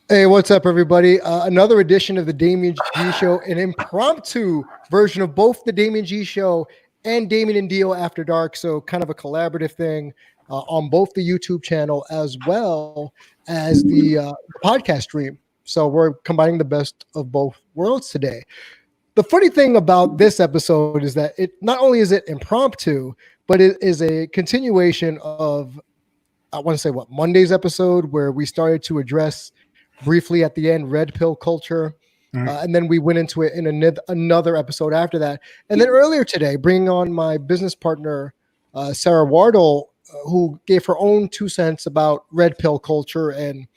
Hey, what's up, everybody? Another edition of the Damian G Show, an impromptu version of both the Damian G Show and Damian and DEO After Dark. So, kind of a collaborative thing on both the YouTube channel as well as the podcast stream. So, we're combining the best of both worlds today. The funny thing about this episode is that it not only is it impromptu, but it is a continuation of, I want to say, Monday's episode, where we started to address briefly at the end red pill culture, and then we went into it in another episode after that. And then earlier today, bringing on my business partner, Sarah Wardle, who gave her own 2 cents about red pill culture and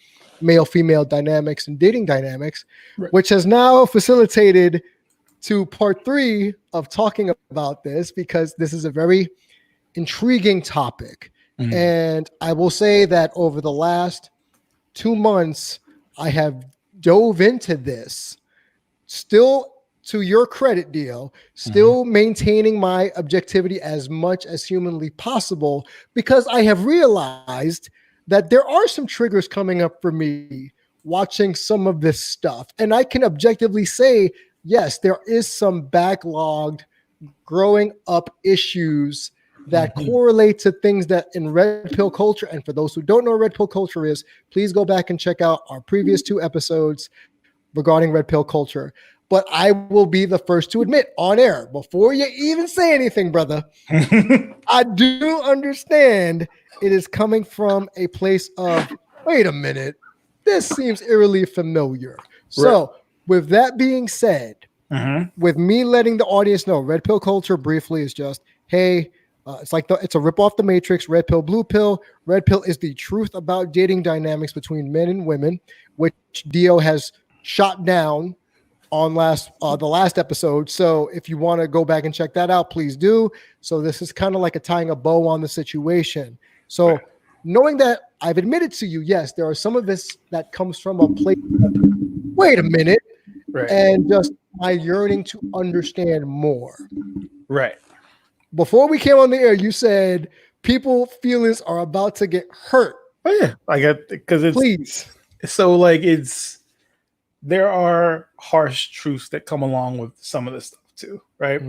male-female dynamics and dating dynamics, right, which has now facilitated to part 3 of talking about this, because this is a very intriguing topic. And I will say that over the last 2 months, I have dove into this, still to your credit, DEO, still maintaining my objectivity as much as humanly possible, because I have realized that there are some triggers coming up for me watching some of this stuff. And I can objectively say, yes, there is some backlogged growing up issues that correlate to things that in red pill culture. And for those who don't know what red pill culture is, please go back and check out our previous 2 episodes regarding red pill culture. But I will be the first to admit on air, before you even say anything, brother, I do understand it is coming from a place of, wait a minute, this seems eerily familiar. Right. So with that being said, with me letting the audience know, red pill culture briefly is just, hey, it's like it's a rip off the Matrix. Red pill, blue pill. Red pill is the truth about dating dynamics between men and women, which DEO has shot down on the last episode. So if you want to go back and check that out, please do. So this is kind of like tying a bow on the situation. So knowing that I've admitted to you, yes, there are some of this that comes from a place of, wait a minute, and just my yearning to understand more. Right. Before we came on the air, you said people feelings are about to get hurt. Oh yeah, because it's please. So like there are harsh truths that come along with some of this stuff too, right?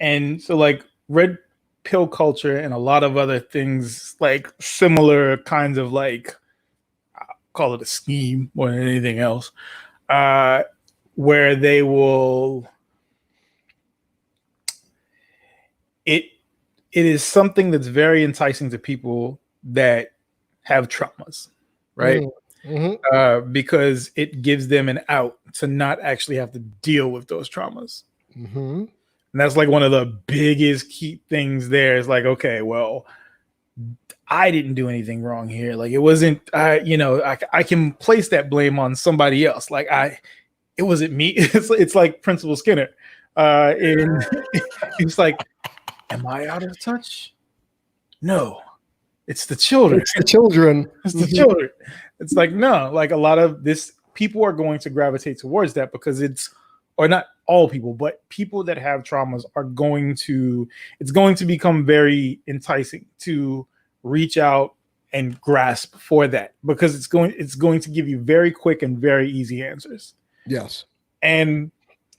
And so like red pill culture and a lot of other things, like similar kinds of, like, I'll call it a scheme more than anything else, where they will. It is something that's very enticing to people that have traumas, right? Because it gives them an out to not actually have to deal with those traumas. And that's like one of the biggest key things there is like, okay, well, I didn't do anything wrong here. Like, it wasn't, I can place that blame on somebody else. Like, it wasn't me. It's like Principal Skinner. And it's like, am I out of touch? No, it's the children. It's the children. It's the children. It's like, no, like a lot of this, people are going to gravitate towards that because or not all people, but people that have traumas it's going to become very enticing to reach out and grasp for that, because it's going to give you very quick and very easy answers. Yes. And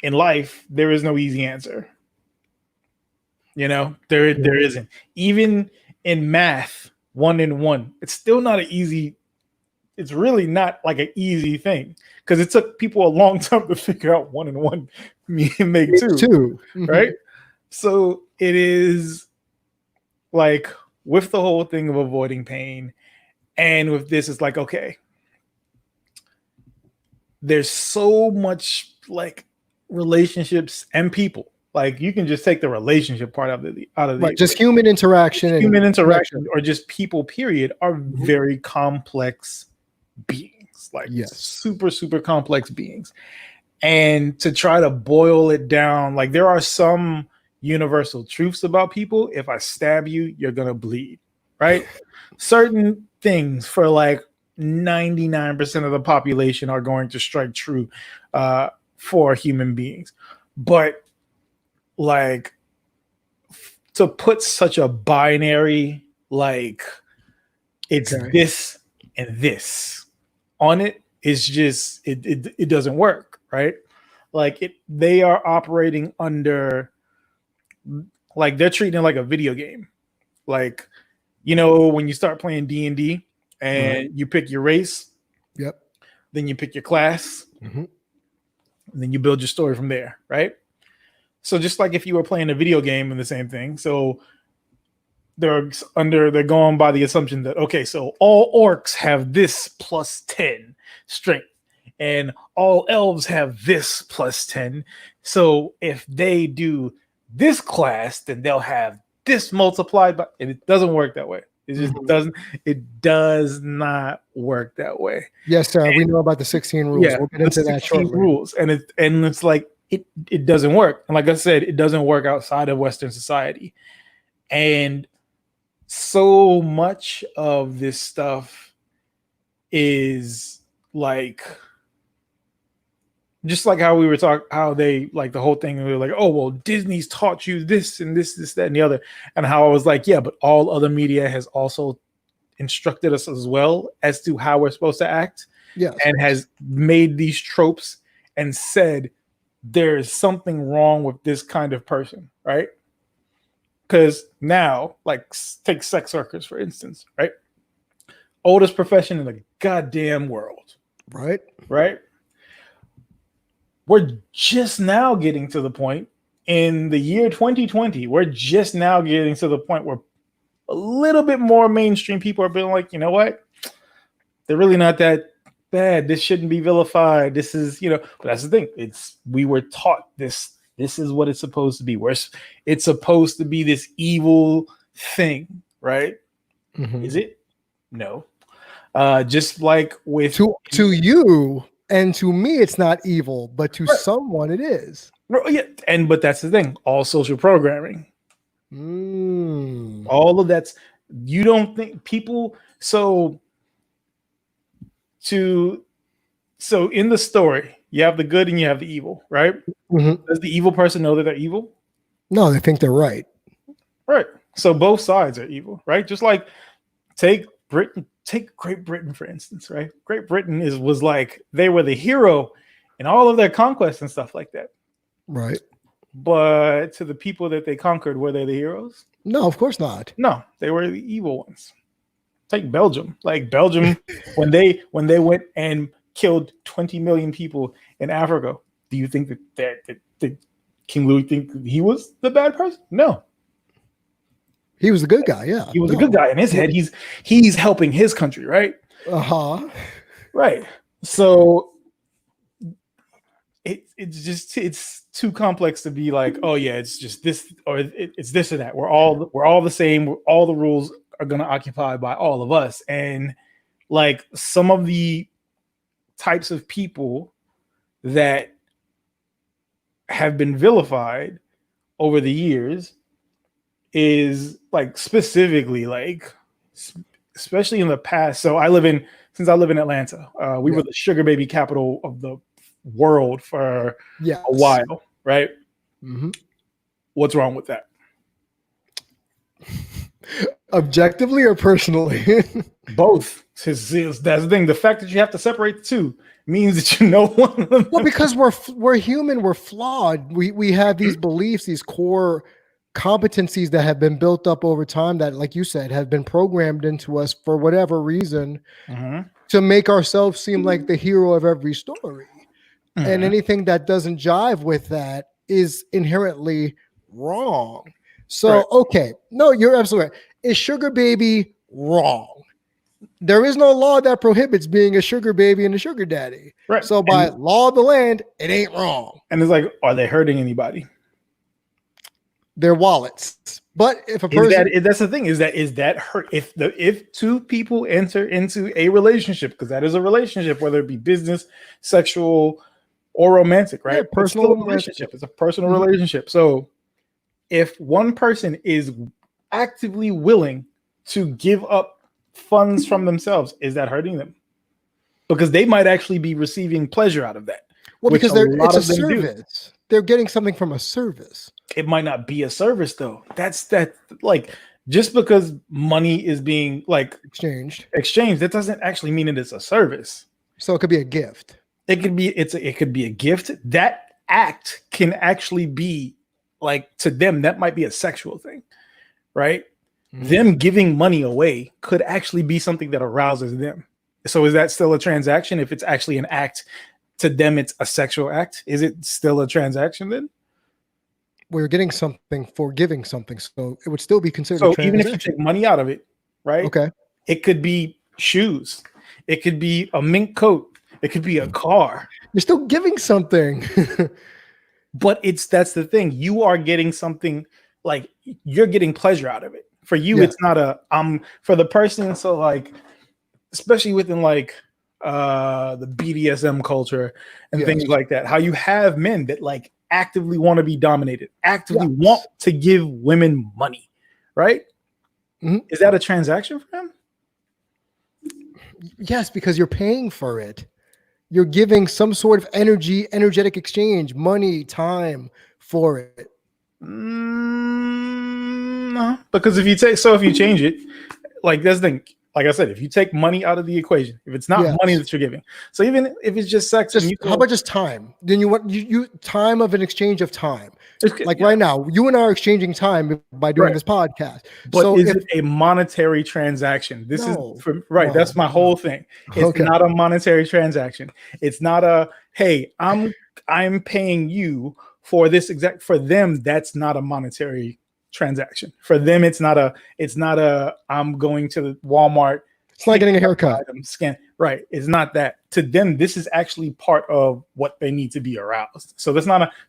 in life, there is no easy answer. There isn't. Even in math, 1 and 1, it's still not an easy. It's really not like an easy thing, because it took people a long time to figure out 1 and 1 make 2. Right? So it is like, with the whole thing of avoiding pain, and with this, it's like, okay, there's so much like relationships and people. Like, you can just take the relationship part out of the just human interaction. Or just people, period, are very complex beings. Like, super, super complex beings. And to try to boil it down, like, there are some universal truths about people. If I stab you, you're going to bleed, right? Certain things for like 99% of the population are going to strike true for human beings. But like, to put such a binary, like, it's this and this on it is just it doesn't work, right? Like they are operating under, like they're treating it like a video game. Like, when you start playing D&D and you pick your race, Yep. then you pick your class, and then you build your story from there, right? So just like if you were playing a video game and the same thing. So they're going by the assumption that, okay, so all orcs have this plus 10 strength and all elves have this plus 10. So if they do this class, then they'll have this multiplied by, and it doesn't work that way. It just does not work that way. Yes, sir. And we know about the 16 rules. Yeah, we'll get into that shortly. Rules. And it's like it doesn't work. And like I said, it doesn't work outside of Western society. And so much of this stuff is like, just like how we were talking, how they like the whole thing. We were like, oh, well, Disney's taught you this and this, that, and the other. And how I was like, yeah, but all other media has also instructed us as well as to how we're supposed to act. Yes. And has made these tropes and said there is something wrong with this kind of person, right? Because now, like, take sex workers, for instance, right? Oldest profession in the goddamn world. Right. Right. We're just now getting to the point in the year 2020. We're just now getting to the point where a little bit more mainstream people are being like, you know what? They're really not that bad. This shouldn't be vilified. This is, but that's the thing. We were taught this. This is what it's supposed to be. It's supposed to be this evil thing, right? Is it? No. Just like with to you and to me, it's not evil, but to someone it is. Yeah, but that's the thing. All social programming, all of that's, you don't think people. So in the story, you have the good and you have the evil, right? Does the evil person know that they're evil? No, they think they're right. Right. So both sides are evil, right? Just like take Great Britain, for instance, right? Great Britain was like, they were the hero in all of their conquests and stuff like that. Right. But to the people that they conquered, were they the heroes? No, of course not. No, they were the evil ones. Take Belgium. Like Belgium, when they went and killed 20 million people in Africa, do you think that King Louis think he was the bad person? No. He was the good guy, yeah. He was a good guy in his head. He's helping his country, right? Right. So it's too complex to be like, oh yeah, it's just this or it's this or that. We're all the same. All the rules are going to occupy by all of us. And like some of the types of people that have been vilified over the years is like specifically like, especially in the past. So since I live in Atlanta, we were the sugar baby capital of the world for a while, right? What's wrong with that? Objectively or personally? Both. That's the thing. The fact that you have to separate the two means that you know one of them. Well, because we're human, we're flawed. We have these beliefs, these core competencies that have been built up over time that, like you said, have been programmed into us for whatever reason to make ourselves seem like the hero of every story. And anything that doesn't jive with that is inherently wrong. So, okay. No, you're absolutely right. Is sugar baby wrong? There is no law that prohibits being a sugar baby and a sugar daddy. Right. So by law of the land, it ain't wrong. And it's like, are they hurting anybody? Their wallets. But if a person, that's the thing, is that hurt? If two people enter into a relationship, because that is a relationship, whether it be business, sexual, or romantic, right? Personal relationship. It's a personal relationship. So if one person is actively willing to give up funds from themselves, is that hurting them? Because they might actually be receiving pleasure out of that. Well, because it's a service. They're getting something from a service. It might not be a service though. Like just because money is being like exchanged, that doesn't actually mean it is a service. So it could be a gift. It could be a gift. That act can actually be like, to them, that might be a sexual thing, right? Mm-hmm. Them giving money away could actually be something that arouses them. So is that still a transaction? If it's actually an act, to them it's a sexual act. Is it still a transaction then? We're getting something for giving something, so it would still be considered a transaction. Even if you take money out of it, right? Okay. It could be shoes. It could be a mink coat. It could be a car. You're still giving something. But that's the thing. You are getting something, like, you're getting pleasure out of it. For you, It's not for the person. So like, especially within like the BDSM culture and things like that, how you have men that like actively want to be dominated, actively want to give women money, right? Mm-hmm. Is that a transaction for them? Yes, because you're paying for it. You're giving some sort of energetic exchange, money, time for it. No, because if you change it, like that's the thing. Like I said, if you take money out of the equation, if it's not money that you're giving, so even if it's just sex, how about just time? Then you want you time of an exchange of time. Like right now, you and I are exchanging time by doing this podcast. But so is it a monetary transaction? This is that's my whole thing. It's not a monetary transaction. It's not a, hey, I'm paying you for this exact. For them, that's not a monetary transaction. For them, it's not a I'm going to Walmart. It's like getting a haircut. Scan. Right. It's not that. To them, this is actually part of what they need to be aroused. So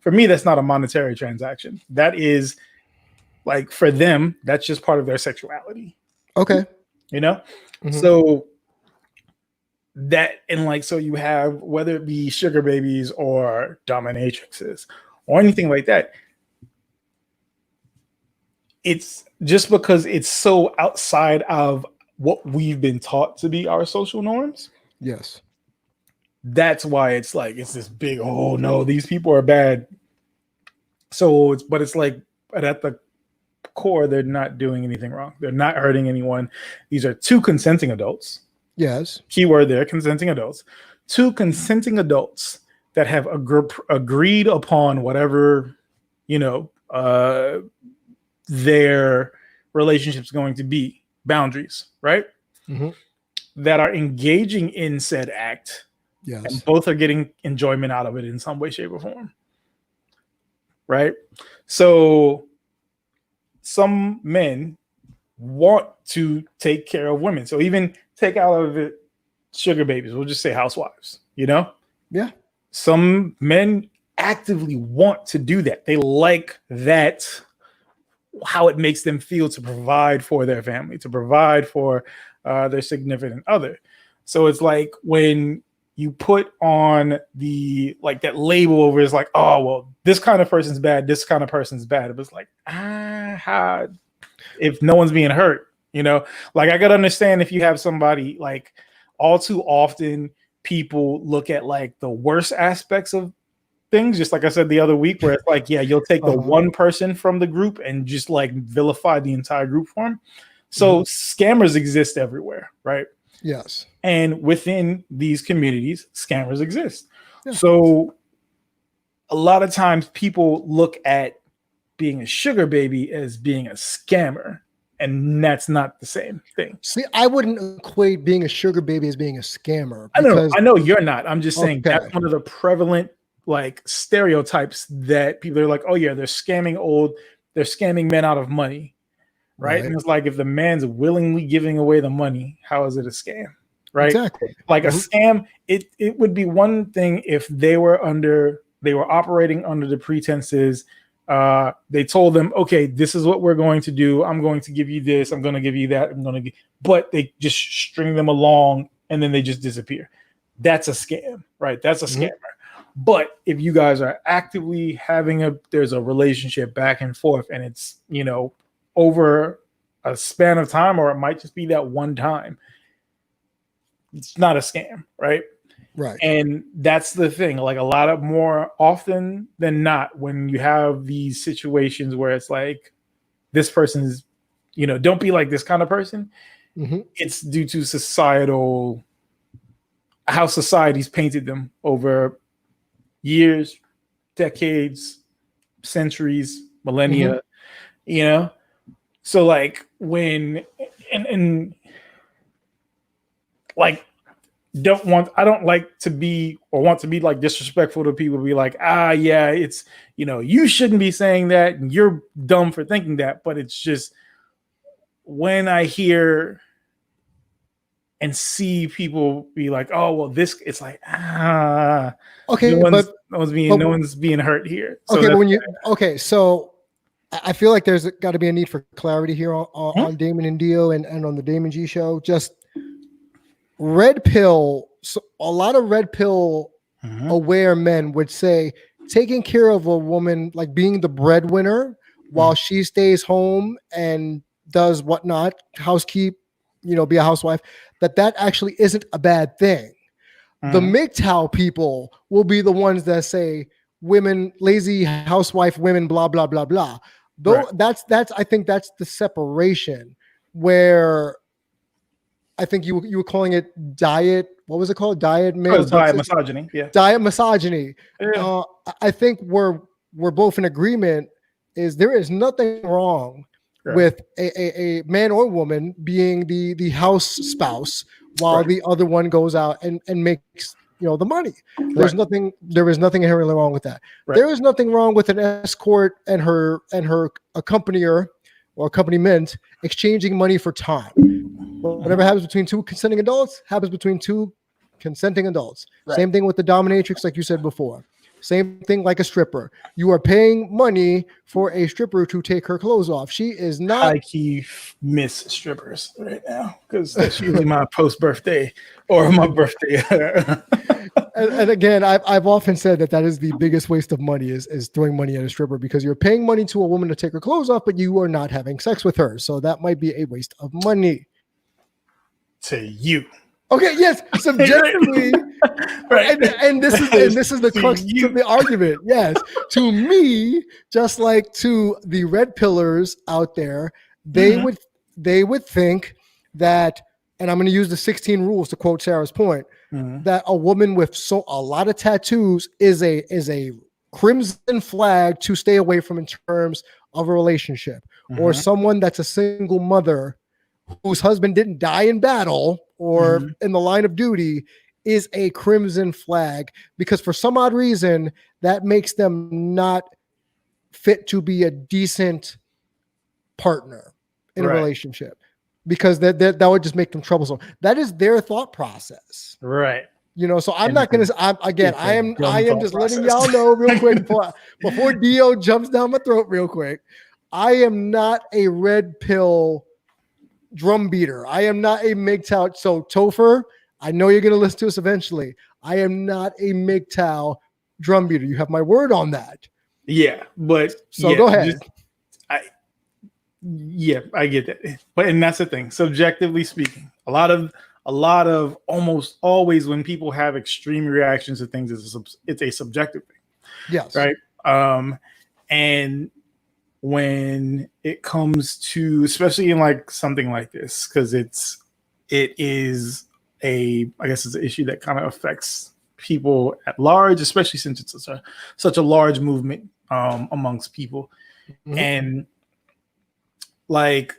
for me, that's not a monetary transaction. That is, like, for them, that's just part of their sexuality. Okay. You know? Mm-hmm. So that, and like, so you have, whether it be sugar babies or dominatrixes or anything like that, it's just because it's so outside of what we've been taught to be our social norms. Yes. That's why it's like, it's this big, oh no, these people are bad. So it's like, but at the core, they're not doing anything wrong. They're not hurting anyone. These are two consenting adults. Yes. Keyword there, consenting adults. Two consenting adults that have agreed upon whatever, their relationship's going to be, boundaries, right? Mm-hmm. That are engaging in said act. Yes. And both are getting enjoyment out of it in some way, shape, or form. Right? So some men want to take care of women. So even take out of it sugar babies, we'll just say housewives, Yeah. Some men actively want to do that. They like that, how it makes them feel to provide for their family, to provide for their significant other. So it's like when you put on the, like, that label over, is like, oh, well, this kind of person's bad, this kind of person's bad. It was like, how, if no one's being hurt, like, I could understand if you have somebody, like, all too often people look at like the worst aspects of things, just like I said the other week, where it's like, yeah, you'll take the one person from the group and just like vilify the entire group for him. So scammers exist everywhere, right? Yes. And within these communities, scammers exist. Yeah. So a lot of times people look at being a sugar baby as being a scammer, and that's not the same thing. See, I wouldn't equate being a sugar baby as being a scammer. I know you're not. I'm just saying that's one of the prevalent, like, stereotypes that people are like, oh yeah, they're scamming men out of money, right? And it's like, if the man's willingly giving away the money, how is it a scam, right? Exactly. Like a scam, it would be one thing if they were operating under the pretenses, they told them, okay, this is what we're going to do. I'm going to give you this. I'm going to give you that. But they just string them along and then they just disappear. That's a scam, right? That's a scammer. But if you guys are actively there's a relationship back and forth, and it's, over a span of time, or it might just be that one time, it's not a scam, right? Right. And that's the thing. Like, a lot of more often than not, when you have these situations where it's like, this person is don't be like this kind of person. Mm-hmm. It's due to how society's painted them over years, decades, centuries, millennia, So like when and like I don't like to be or want to be like disrespectful to people, be like, yeah, it's, you shouldn't be saying that and you're dumb for thinking that. But it's just when I hear and see people be like, oh, well, it's like, okay, no one's being hurt here. So so I feel like there's got to be a need for clarity here on Damian and DEO and on the Damian G show. Just red pill. So a lot of red pill aware men would say taking care of a woman, like being the breadwinner while she stays home and does whatnot, housekeep, be a housewife, that actually isn't a bad thing. The MGTOW people will be the ones that say women, lazy housewife women, blah, blah, blah, blah. Though that's I think that's the separation where I think you were calling it diet. What was it called? Diet male diet misogyny. Yeah. Diet misogyny. Yeah. I think we're both in agreement is there is nothing wrong with a man or woman being the house spouse while the other one goes out and makes the money. There is nothing inherently wrong with that. There is nothing wrong with an escort and her accompanier or accompaniment exchanging money for time. Whatever happens between two consenting adults happens between two consenting adults. Same thing with the dominatrix, like you said before. Same thing like a stripper. You are paying money for a stripper to take her clothes off. She is not. I keep miss strippers right now because that's usually my post-birthday or my birthday. and again, I've often said that is the biggest waste of money is throwing money at a stripper because you're paying money to a woman to take her clothes off, but you are not having sex with her. So that might be a waste of money. To you. Okay, yes, subjectively, and this is the crux of the argument. Yes, to me, just like to the red pillars out there, they would think that, and I'm going to use the 16 rules to quote Sarah's point, that a woman with a lot of tattoos is a crimson flag to stay away from in terms of a relationship, or someone that's a single mother whose husband didn't die in battle or in the line of duty is a crimson flag because for some odd reason that makes them not fit to be a decent partner in a relationship because that would just make them troublesome. That is their thought process. Right. So I'm not going to, I am just letting y'all know real quick before DEO jumps down my throat real quick. I am not a red pill drum beater. I am not a MGTOW. So Topher, I know you're going to listen to us eventually. I am not a MGTOW drum beater. You have my word on that. Yeah, but go ahead. I get that. But and that's the thing. Subjectively speaking, a lot of almost always when people have extreme reactions to things, it's a subjective thing. Yes. Right. And when it comes to, especially in like something like this, because it is I guess it's an issue that kind of affects people at large, especially since it's such a large movement amongst people. And like,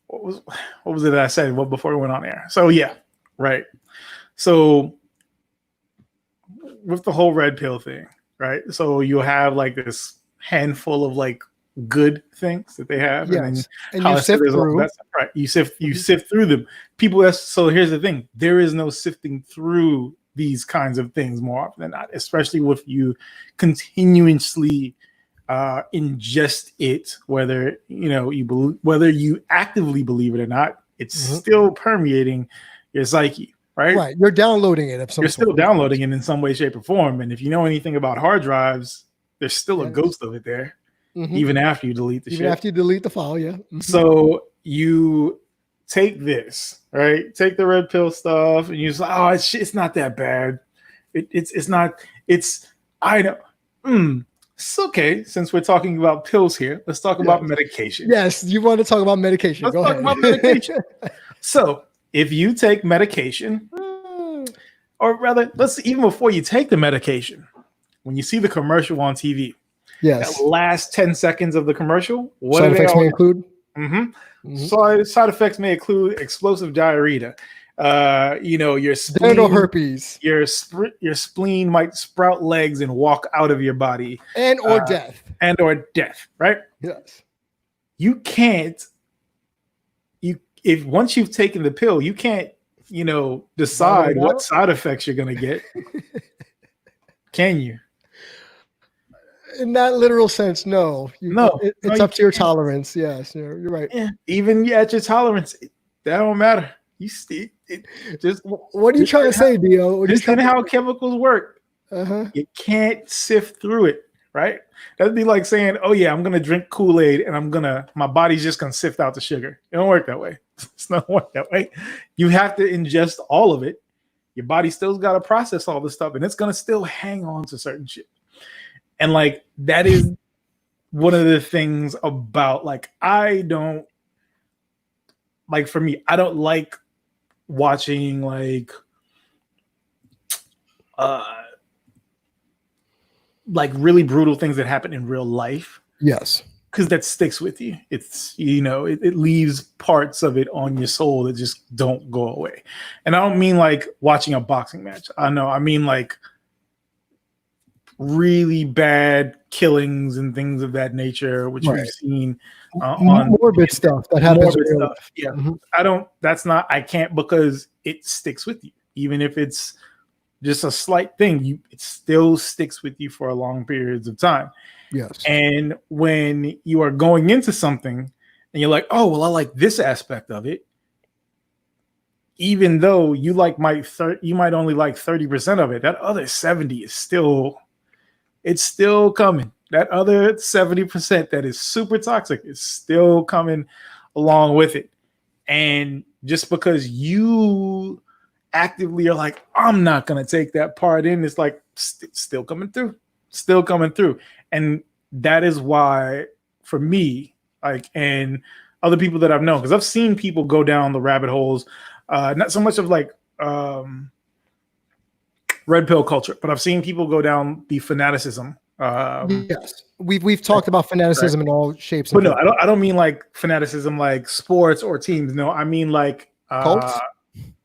what was it that I said before we went on air? So yeah, right. So with the whole red pill thing, right? So you'll have like this handful of like good things that they have, and you sift through. Right, you sift through them. So here's the thing: there is no sifting through these kinds of things more often than not, especially if you continuously ingest it, whether you actively believe it or not. It's still permeating your psyche, right? Right, you're downloading it. You're still downloading it in some way, shape, or form. And if you know anything about hard drives, there's still a ghost of it there. Even after you delete the shit. Even after you delete the file, yeah. So you take this, right? Take the red pill stuff, and you say, "Oh, it's not that bad. I know." It's okay. Since we're talking about pills here, let's talk about medication. Yes, you want to talk about medication. Let's Go talk ahead. about medication. So if you take medication, or rather, let's even before you take the medication, when you see the commercial on TV, yes, that last 10 seconds of the commercial, what side do they effects all may include? Side effects may include explosive diarrhea. Your spleen, genital herpes, your spleen might sprout legs and walk out of your body, or death, right? Yes, you can't. If once you've taken the pill, you can't, decide what side effects you're going to get. Can you? In that literal sense, no. It's up to your tolerance. Yes, you're right. Yeah, even at your tolerance, that don't matter. You see, just what are you trying to say, DEO? Just how chemicals work. You can't sift through it, right? That'd be like saying, "Oh yeah, I'm gonna drink Kool-Aid and my body's just gonna sift out the sugar." It don't work that way. It's not work that way. You have to ingest all of it. Your body still's got to process all this stuff, and it's gonna still hang on to certain shit. And like that is one of the things about I don't like, for me, I don't like watching really brutal things that happen in real life. Yes. Because that sticks with you. It's, it leaves parts of it on your soul that just don't go away. And I don't mean like watching a boxing match. I mean like really bad killings and things of that nature, which we've seen on morbid stuff that happens. Yeah. I can't, because it sticks with you. Even if it's just a slight thing, it still sticks with you for long periods of time. Yes. And when you are going into something and you're like, oh, well, I like this aspect of it, even though you might only like 30% of it, that other 70 is still coming. That other 70% that is super toxic is still coming along with it. And just because you actively are like, I'm not going to take that part in, it's like still coming through. And that is why, for me, and other people that I've known, because I've seen people go down the rabbit holes, not so much of red pill culture, but I've seen people go down the fanaticism. Yes, we've talked about fanaticism in all shapes. But no, I don't mean like fanaticism like sports or teams. No, I mean like cults.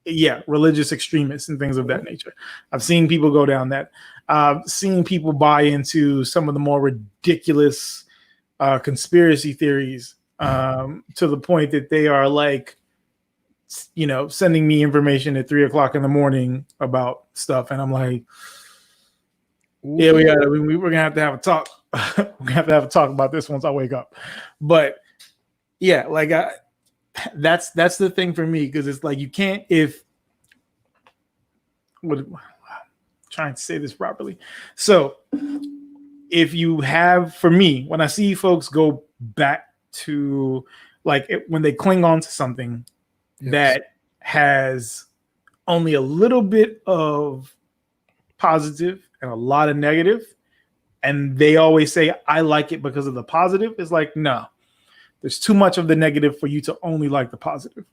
Yeah, religious extremists and things of that nature. I've seen people go down that. Seen people buy into some of the more ridiculous conspiracy theories to the point that they are sending me information at 3:00 in the morning about stuff, and I'm like, yeah, we're gonna have to have a talk. We're gonna have to have a talk about this once I wake up. But yeah, that's the thing for me, because it's like you can't, trying to say this properly. So if you have, for me, when I see folks go back to when they cling on to something that has only a little bit of positive and a lot of negative, and they always say, I like it because of the positive, it's like, no, there's too much of the negative for you to only like the positive.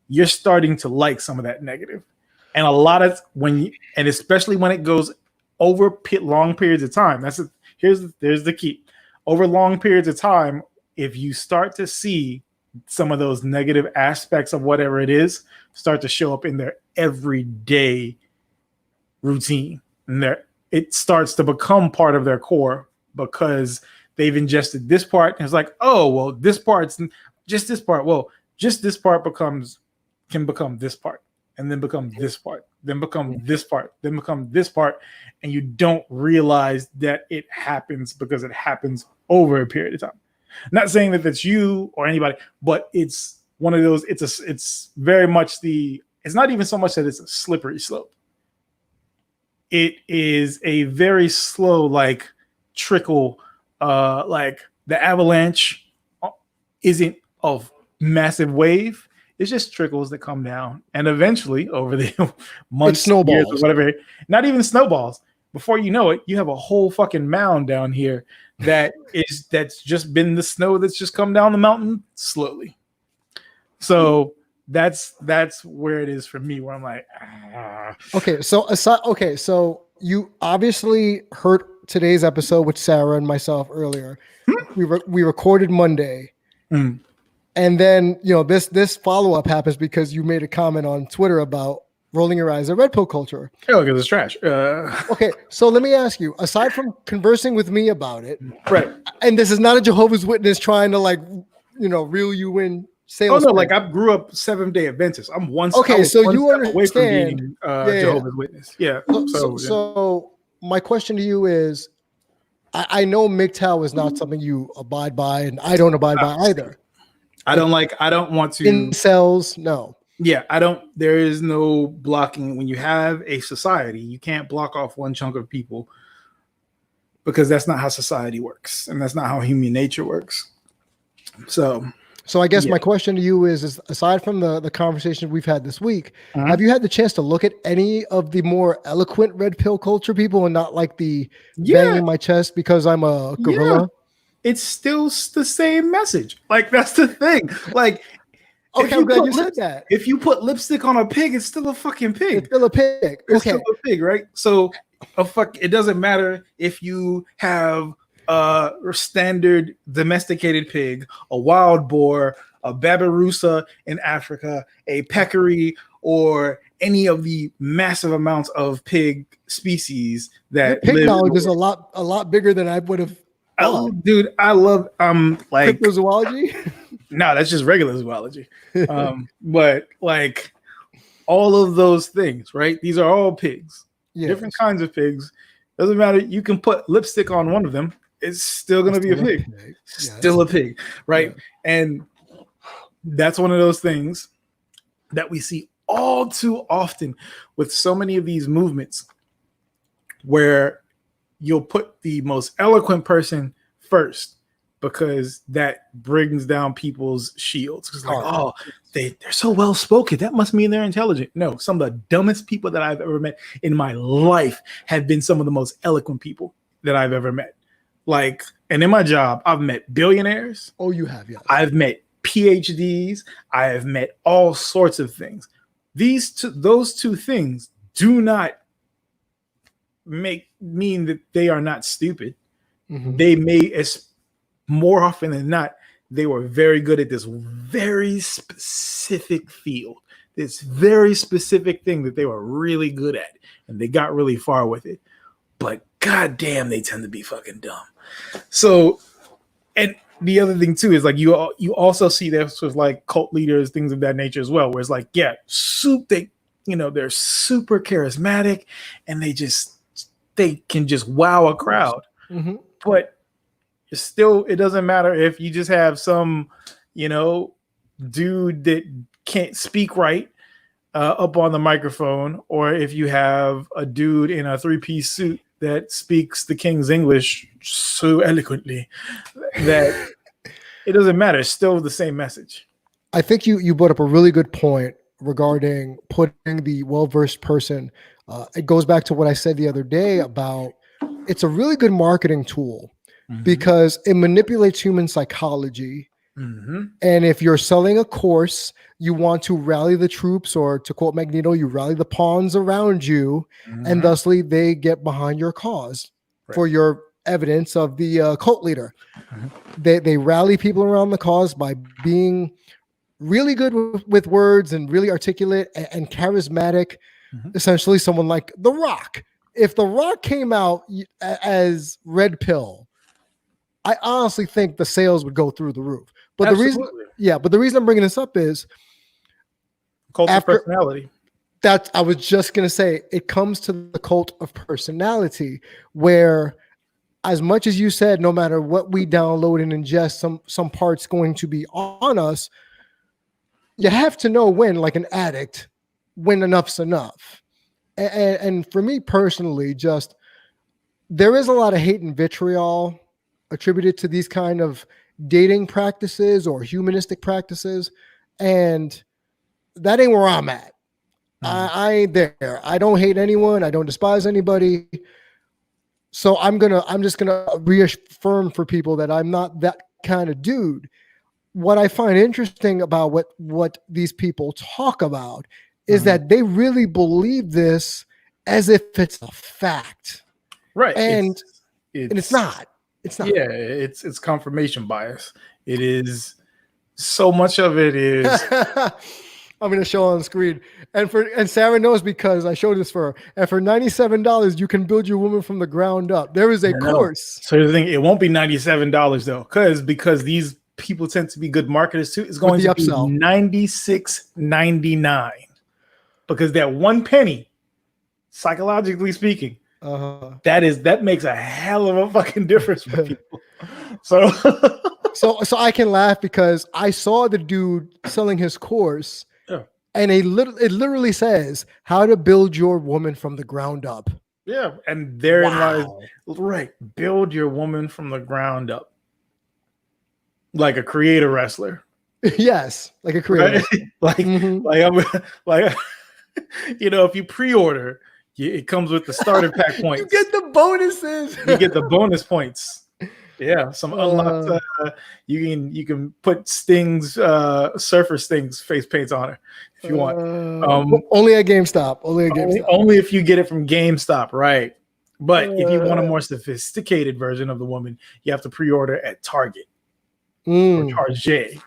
You're starting to like some of that negative. And a lot of and especially when it goes over long periods of time, there's the key. Over long periods of time, if you start to see some of those negative aspects of whatever it is start to show up in their everyday routine, and it starts to become part of their core, because they've ingested this part, and it's like, oh, well, this part's just this part. Well, just this part can become this part, and then become this part, then become this part, then become this part, and you don't realize that it happens because it happens over a period of time. Not saying that that's you or anybody, but it's one of those. It's very much it's not even so much that it's a slippery slope. It is a very slow trickle. The avalanche isn't a massive wave. It's just trickles that come down, and eventually over the months, years, or whatever, not even snowballs. Before you know it, you have a whole fucking mound down here that's just been the snow that's just come down the mountain slowly. So that's where it is for me, where I'm like, ah. So you obviously heard today's episode with Sarah and myself earlier. We recorded Monday. Mm. And then, this follow-up happens because you made a comment on Twitter about rolling your eyes at red pill culture. Oh, because it's trash. Okay, so let me ask you, aside from conversing with me about it, right? And this is not a Jehovah's Witness trying to reel you in. Oh no, like I grew up 7-day Adventist. I'm one. Okay, so you understand away from being Jehovah's Witness. Yeah. So my question to you is, I know MGTOW is not something you abide by, and I don't abide by either. I don't want to. Incels, no. Yeah, I don't. There is no blocking. When you have a society, you can't block off one chunk of people because that's not how society works, and that's not how human nature works. So I guess my question to you is aside from the conversation we've had this week, uh-huh. have you had the chance to look at any of the more eloquent red pill culture people and not like the banging my chest because I'm a gorilla? Yeah. It's still the same message. Like, that's the thing. Like, okay, I'm glad you said that. If you put lipstick on a pig, it's still a fucking pig. It's still a pig. It's still a pig, right? So it doesn't matter if you have a standard domesticated pig, a wild boar, a babirusa in Africa, a peccary, or any of the massive amounts of pig species that pig knowledge is a lot bigger than I would have. Oh, dude, I love like cryptozoology. No, that's just regular zoology. But like all of those things, right? These are all pigs. Yes. Different kinds of pigs. Doesn't matter. You can put lipstick on one of them. It's still going to be a pig. Still a pig, right? Yeah. And that's one of those things that we see all too often with so many of these movements where you'll put the most eloquent person first because that brings down people's shields. It's like, they're so well spoken. That must mean they're intelligent. No, some of the dumbest people that I've ever met in my life have been some of the most eloquent people that I've ever met. Like, and in my job, I've met billionaires. Oh, you have, yeah. I've met PhDs. I have met all sorts of things. Those two things do not mean that they are not stupid. Mm-hmm. They may, as more often than not, they were very good at this very specific field, this very specific thing that they were really good at, and they got really far with it. But goddamn, they tend to be fucking dumb. So, and the other thing too is like you also see this with like cult leaders, things of that nature as well, where it's like, yeah, they're super charismatic and they can just wow a crowd. Mm-hmm. But it doesn't matter if you just have some, dude that can't speak right up on the microphone, or if you have a dude in a 3-piece suit that speaks the King's English so eloquently that it doesn't matter. It's still the same message. I think you brought up a really good point regarding putting the well-versed person. It goes back to what I said the other day about it's a really good marketing tool because it manipulates human psychology. Mm-hmm. And if you're selling a course, you want to rally the troops, or to quote Magneto, you rally the pawns around you, and thusly they get behind your cause for your evidence of the cult leader. Mm-hmm. They rally people around the cause by being really good with words and really articulate and charismatic. Mm-hmm. Essentially someone like The Rock. If The Rock came out as Red Pill, I honestly think the sales would go through the roof. But Absolutely. the reason I'm bringing this up is cult of personality. I was just going to say, it comes to the cult of personality, where as much as you said, no matter what we download and ingest, some parts going to be on us. You have to know when, like an addict, when enough's enough. And for me personally, just there is a lot of hate and vitriol attributed to these kind of dating practices or humanistic practices. And that ain't where I'm at. I ain't there. I don't hate anyone. I don't despise anybody. So I'm just gonna reaffirm for people that I'm not that kind of dude. What I find interesting about what these people talk about is that they really believe this as if it's a fact. Right. And it's not. It's not. Yeah, it's confirmation bias. It is, so much of it is. I'm going to show on the screen. And Sarah knows because I showed this for her. And for $97, you can build your woman from the ground up. There is a course. So here's the thing, it won't be $97 though, because these people tend to be good marketers too. It's going to be $96.99, because that one penny, psychologically speaking, that makes a hell of a fucking difference for people. So so I can laugh because I saw the dude selling his course, and it literally says how to build your woman from the ground up. Yeah, and therein lies, right, build your woman from the ground up, like a creator wrestler. Yes, like a creator, right? like if you pre-order, it comes with the starter pack points. You get the bonuses. You get the bonus points. Yeah, some unlocked. You can put Sting's Surfer Sting's face paints on her if you want. Only at GameStop. Only if you get it from GameStop, right? But if you want a more sophisticated version of the woman, you have to pre-order at Target. Or Target.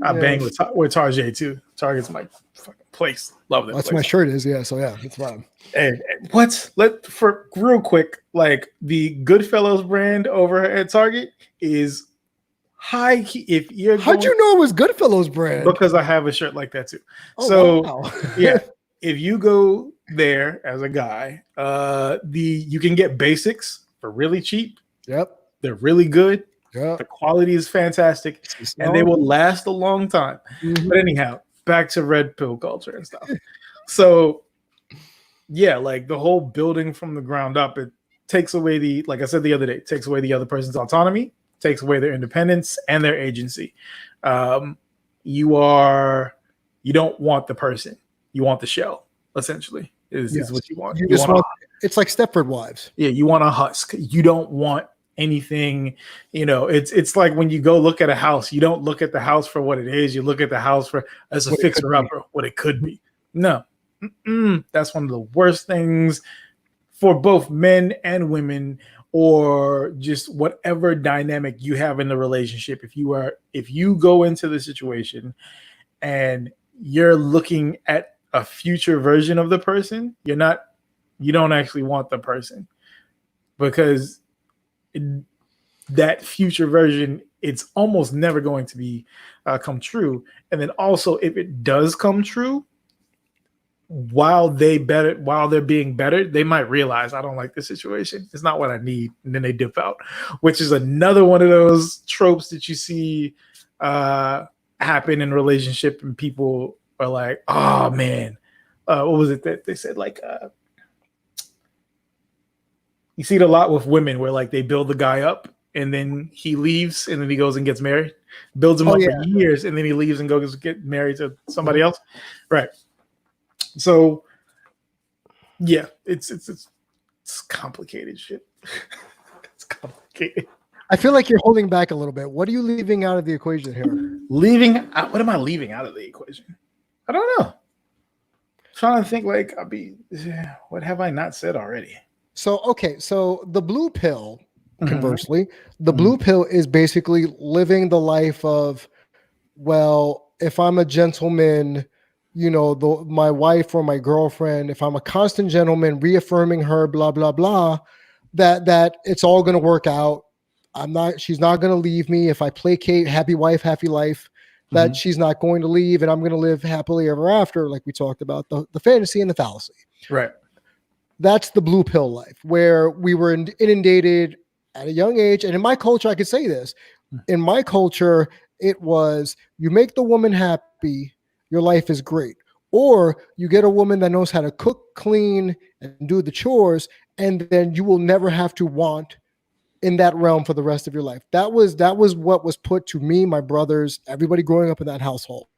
I bang with Target too. Target's my fucking place. Love that. That's place. My shirt is, yeah. So yeah, it's fine. And for real quick, like the Goodfellas brand over at Target is high key. If you're how'd you know it was Goodfellas brand? Because I have a shirt like that too. Wow. Yeah, if you go there as a guy, you can get basics for really cheap. Yep, they're really good. Yeah, the quality is fantastic, and they will last a long time. But anyhow, back to red pill culture and stuff. So yeah, like the whole building from the ground up, it takes away like I said the other day, it takes away the other person's autonomy, takes away their independence and their agency. You don't want the person, you want the shell, essentially, is what you want. You just want it's like Stepford Wives. Yeah, you want a husk. You don't want anything, it's like when you go look at a house, you don't look at the house for what it is, you look at the house for as a fixer-upper, what it could be. No. That's one of the worst things for both men and women, or just whatever dynamic you have in the relationship. If you go into the situation and you're looking at a future version of the person, you don't actually want the person, because that future version, it's almost never going to be come true. And then also, if it does come true, while they're being better, they might realize, I don't like this situation, it's not what I need, and then they dip out, which is another one of those tropes that you see happen in relationship, and people are like, oh man, what was it that they said, like you see it a lot with women where like they build the guy up and then he leaves and then he goes and gets married, builds him up for years, and then he leaves and goes get married to somebody else. Right. So yeah, it's complicated shit. It's complicated. I feel like you're holding back a little bit. What are you leaving out of the equation here? What am I leaving out of the equation? I don't know. I'm trying to think, like, what have I not said already? So the blue pill, conversely, the blue pill is basically living the life of, well, if I'm a gentleman, my wife or my girlfriend, if I'm a constant gentleman, reaffirming her, blah, blah, blah, that it's all going to work out. She's not going to leave me. If I placate, happy wife, happy life, that she's not going to leave, and I'm going to live happily ever after, like we talked about, the fantasy and the fallacy. Right. That's the blue pill life, where we were inundated at a young age. And in my culture, I could say this. In my culture, it was, you make the woman happy, your life is great. Or you get a woman that knows how to cook, clean, and do the chores, and then you will never have to want in that realm for the rest of your life. That was what was put to me, my brothers, everybody growing up in that household.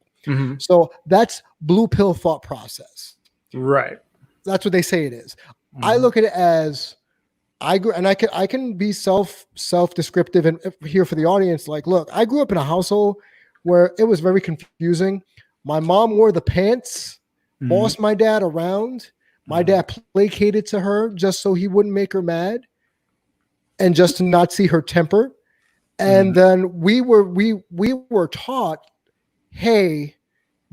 So that's blue pill thought process. Right. That's what they say it is. I look at it as, I can be self descriptive and here for the audience. Like, look, I grew up in a household where it was very confusing. My mom wore the pants, bossed my dad around. My dad placated to her just so he wouldn't make her mad, and just to not see her temper. And then we were taught, hey,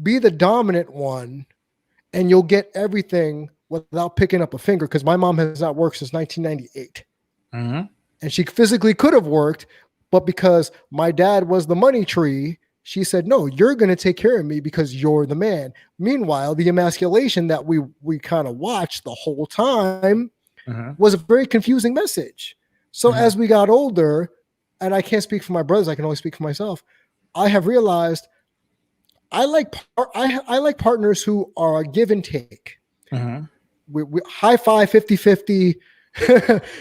be the dominant one, and you'll get everything without picking up a finger. Because my mom has not worked since 1998. And she physically could have worked, but because my dad was the money tree, she said, no, you're going to take care of me because you're the man. Meanwhile, the emasculation that we kind of watched the whole time was a very confusing message. So as we got older, and I can't speak for my brothers, I can only speak for myself, I have realized I like partners who are a give and take. We high five 50-50.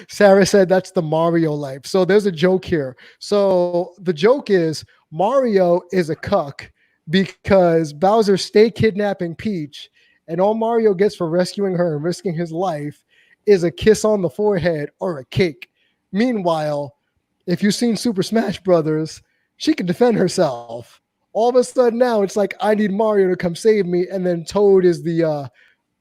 Sarah said that's the Mario life. So there's a joke here. So the joke is Mario is a cuck because Bowser stayed kidnapping Peach, and all Mario gets for rescuing her and risking his life is a kiss on the forehead or a cake. Meanwhile, if you've seen Super Smash Brothers, she can defend herself. All of a sudden now it's like, I need Mario to come save me, and then Toad is the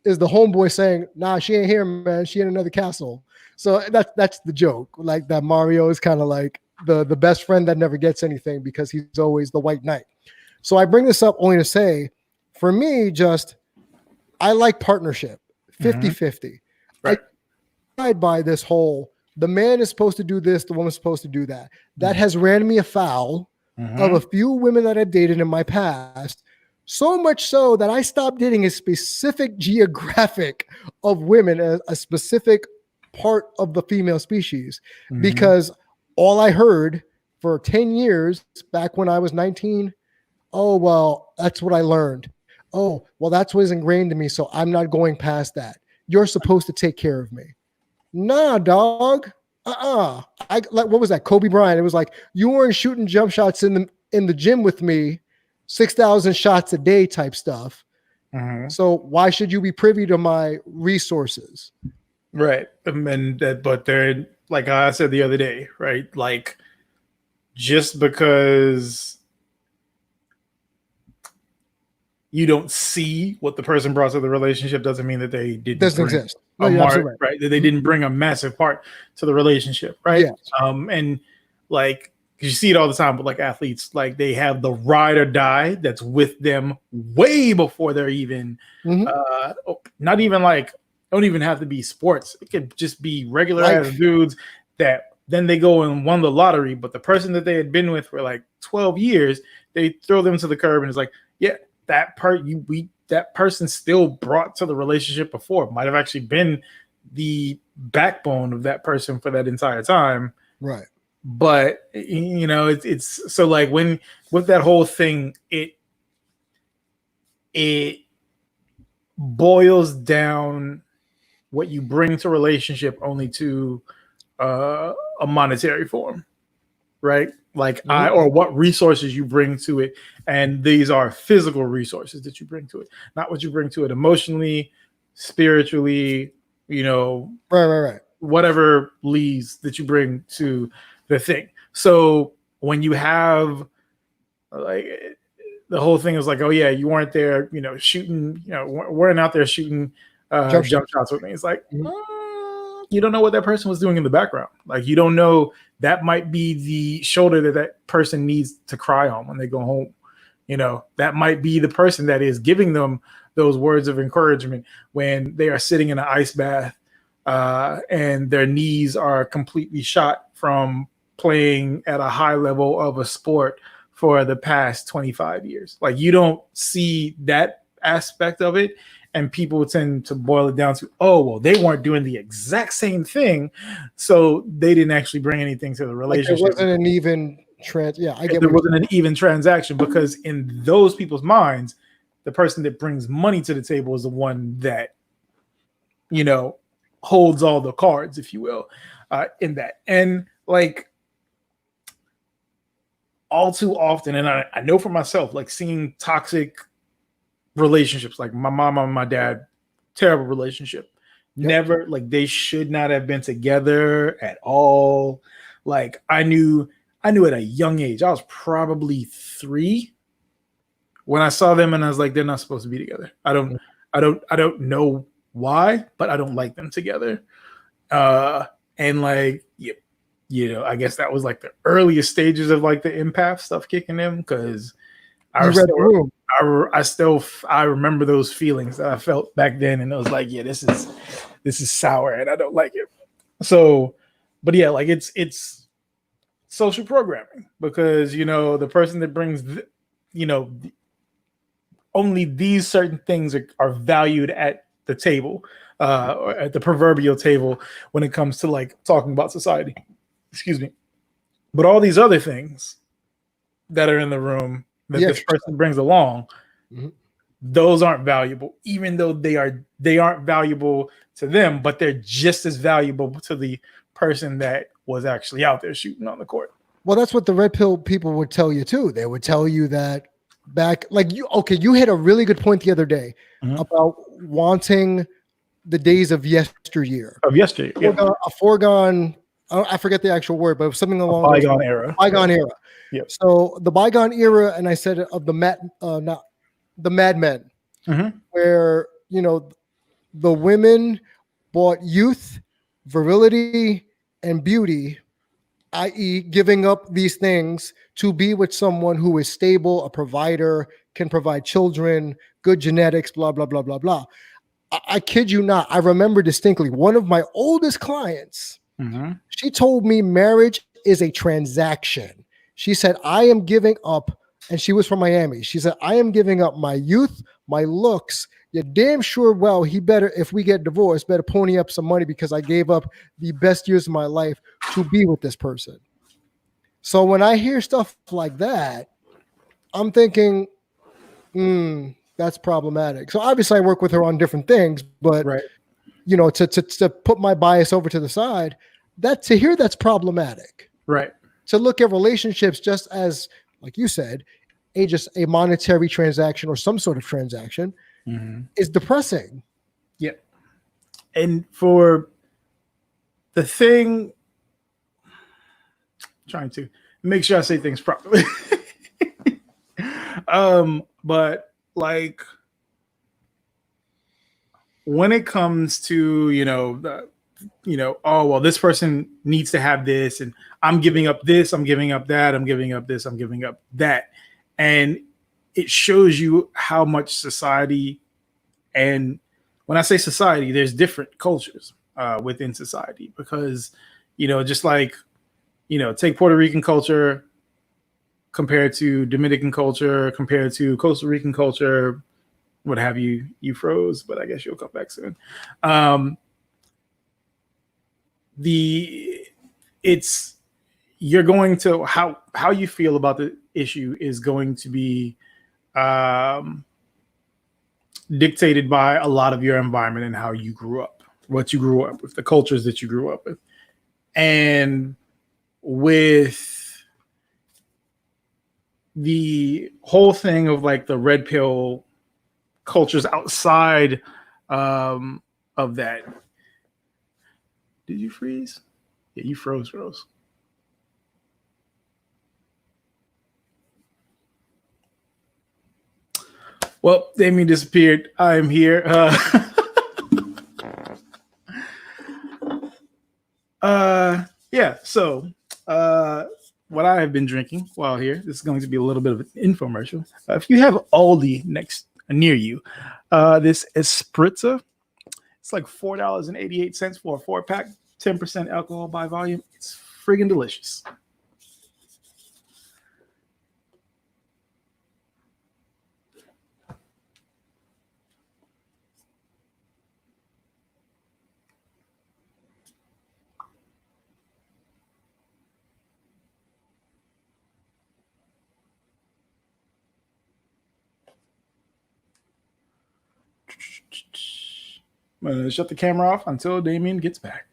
homeboy saying, nah, she ain't here, man. She in another castle. So that's the joke. Like that Mario is kind of like the best friend that never gets anything because he's always the white knight. So I bring this up only to say, for me, just I like partnership, 50-50. Right. I tried by this whole, the man is supposed to do this, the woman's supposed to do that. That has ran me afoul of a few women that I've dated in my past. So much so that I stopped dating a specific geographic of women, a specific part of the female species, because all I heard for 10 years back when I was 19, oh, well, that's what I learned. Oh, well, that's what is ingrained in me. So I'm not going past that. You're supposed to take care of me. Nah, dog. What was that? Kobe Bryant. It was like, you weren't shooting jump shots in the gym with me, 6,000 shots a day type stuff. So why should you be privy to my resources? Right. But they're, like I said the other day, right? Like, just because you don't see what the person brought to the relationship doesn't mean that they didn't exist. No, right. That they didn't bring a massive part to the relationship, right? Yes. And like, you see it all the time with like athletes, like they have the ride or die that's with them way before they're even not even like, don't even have to be sports. It could just be regular ass dudes that then they go and won the lottery, but the person that they had been with for like 12 years, they throw them to the curb and it's like, yeah, that person still brought to the relationship before. Might have actually been the backbone of that person for that entire time. Right. But you know, it's so like when with that whole thing, it boils down what you bring to relationship only to a monetary form, right? Like or what resources you bring to it, and these are physical resources that you bring to it, not what you bring to it emotionally, spiritually, you know, right. Whatever leads that you bring to the thing. So when you have like the whole thing is like, oh yeah, you weren't there, you know, shooting, you know, weren't out there shooting jump shots with me. It's like, you don't know what that person was doing in the background. Like, you don't know, that might be the shoulder that person needs to cry on when they go home. You know, that might be the person that is giving them those words of encouragement when they are sitting in an ice bath and their knees are completely shot from playing at a high level of a sport for the past 25 years. Like, you don't see that aspect of it, and people tend to boil it down to, oh, well, they weren't doing the exact same thing, so they didn't actually bring anything to the relationship. Like, it wasn't an even there wasn't an even transaction, because in those people's minds, the person that brings money to the table is the one that, you know, holds all the cards, if you will, in that. And like, all too often, and I know for myself, like seeing toxic relationships, like my mom and my dad, terrible relationship, Never, like, they should not have been together at all. Like, I knew at a young age. I was probably 3 when I saw them, and I was like, they're not supposed to be together. I don't know why, but I don't like them together. And like, I guess that was like the earliest stages of like the empath stuff kicking in, because I remember those feelings that I felt back then, and I was like, yeah, this is sour, and I don't like it. So, but yeah, like it's social programming, because the person that brings only these certain things are valued at the table, or at the proverbial table, when it comes to like talking about society. Excuse me. But all these other things that are in the room that this person brings along, those aren't valuable, even though they aren't valuable to them, but they're just as valuable to the person that was actually out there shooting on the court. Well, that's what the red pill people would tell you too. They would tell you that you hit a really good point the other day about wanting the days of yesteryear. A foregone, I forget the actual word, but something along bygone era. Bygone era. Yep. So the bygone era, and I said of the Mad Men, where the women bought youth, virility, and beauty, i.e., giving up these things to be with someone who is stable, a provider, can provide children, good genetics, blah blah blah blah blah. I kid you not. I remember distinctly one of my oldest clients. She told me marriage is a transaction. She said, I am giving up, and she was from Miami. She said, I am giving up my youth, my looks. You're damn sure, well, he better, if we get divorced, better pony up some money, because I gave up the best years of my life to be with this person. So when I hear stuff like that, I'm thinking, that's problematic. So obviously I work with her on different things, but to put my bias over to the side, that's problematic. Right. To look at relationships just as, like you said, just a monetary transaction or some sort of transaction is depressing. Yep. And for the thing, trying to make sure I say things properly. But like, when it comes to, oh, well, this person needs to have this, and I'm giving up this, I'm giving up that, I'm giving up this, I'm giving up that. And it shows you how much society, and when I say society, there's different cultures within society, because, just like, take Puerto Rican culture compared to Dominican culture, compared to Costa Rican culture, what have you. You froze, but I guess you'll come back soon. You're going to, how you feel about the issue is going to be dictated by a lot of your environment and how you grew up, what you grew up with, the cultures that you grew up with. And with the whole thing of like the red pill cultures outside of that. Did you freeze? Yeah, you froze. Well, Damian disappeared. I'm here. Yeah, so what I have been drinking while here, this is going to be a little bit of an infomercial. If you have Aldi near you, this Espritza, it's like $4.88 for a 4-pack, 10% alcohol by volume. It's friggin' delicious. I'm going to shut the camera off until Damian gets back.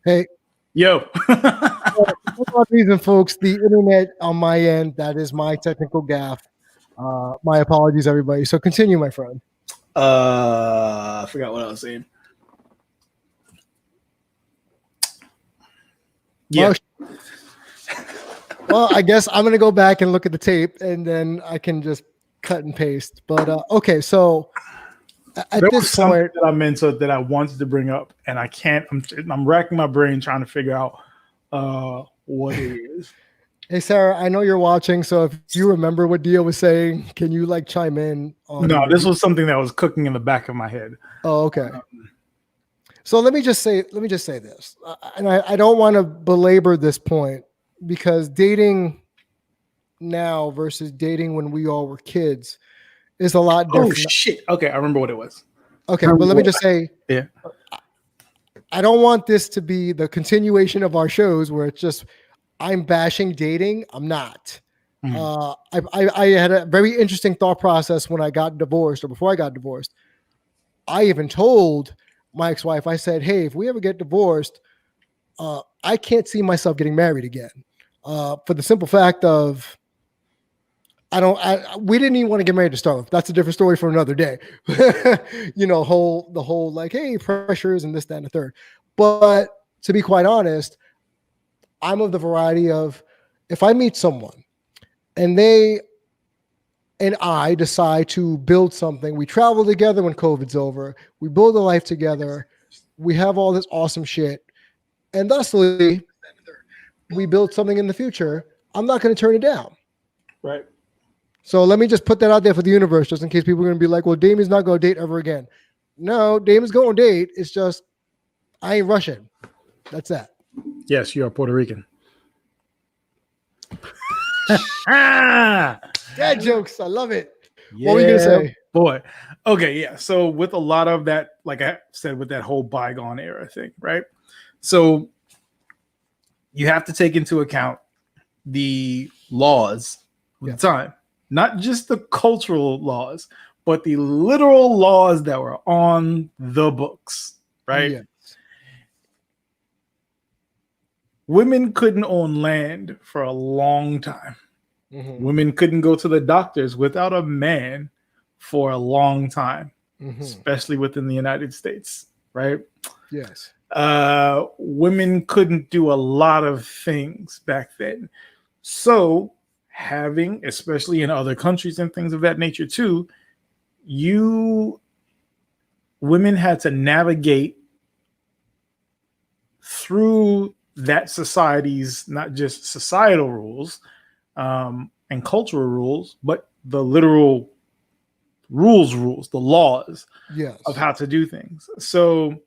Hey, Yo. For no reason, folks, the internet on my end, that is my technical gaffe. My apologies, everybody. So continue, my friend. I forgot what I was saying. Yeah. Well, I guess I'm gonna go back and look at the tape, and then I can just cut and paste. But okay, so at this point, that I meant that I wanted to bring up, and I can't. I'm racking my brain trying to figure out what it is. Hey, Sarah, I know you're watching, so if you remember what DEO was saying, can you like chime in? No, this was something that was cooking in the back of my head. Oh, okay. So let me just say this, and I don't want to belabor this point because dating now versus dating when we all were kids is a lot different. Oh shit! Okay, I remember what it was. Okay, but let me just say, yeah, I don't want this to be the continuation of our shows where it's just I'm bashing dating. I'm not. I had a very interesting thought process when I got divorced or before I got divorced. I even told my ex-wife, I said, hey, if we ever get divorced, I can't see myself getting married again. For the simple fact of we didn't even want to get married to start with. That's a different story for another day. You know, the whole like, hey, pressures and this, that, and the third. But to be quite honest, I'm of the variety of if I meet someone and they and I decide to build something, we travel together when COVID's over, we build a life together, we have all this awesome shit, and thusly we build something in the future, I'm not going to turn it down. Right. So let me just put that out there for the universe, just in case people are going to be like, well, Damian's not going to date ever again. No, Damian's going to date. It's just, I ain't Russian. That's that. Yes, you are Puerto Rican. Dad jokes. I love it. Yeah, what were you going to say? Boy. Okay, yeah. So with a lot of that, like I said, with that whole bygone era thing, right? So you have to take into account the laws of the time. Not just the cultural laws, but the literal laws that were on the books, right? Yes. Women couldn't own land for a long time. Mm-hmm. Women couldn't go to the doctors without a man for a long time, especially within the United States, right? Yes. Women couldn't do a lot of things back then. So having, especially in other countries and things of that nature too, women had to navigate through that society's, not just societal rules and cultural rules, but the literal rules, the laws of how to do things. So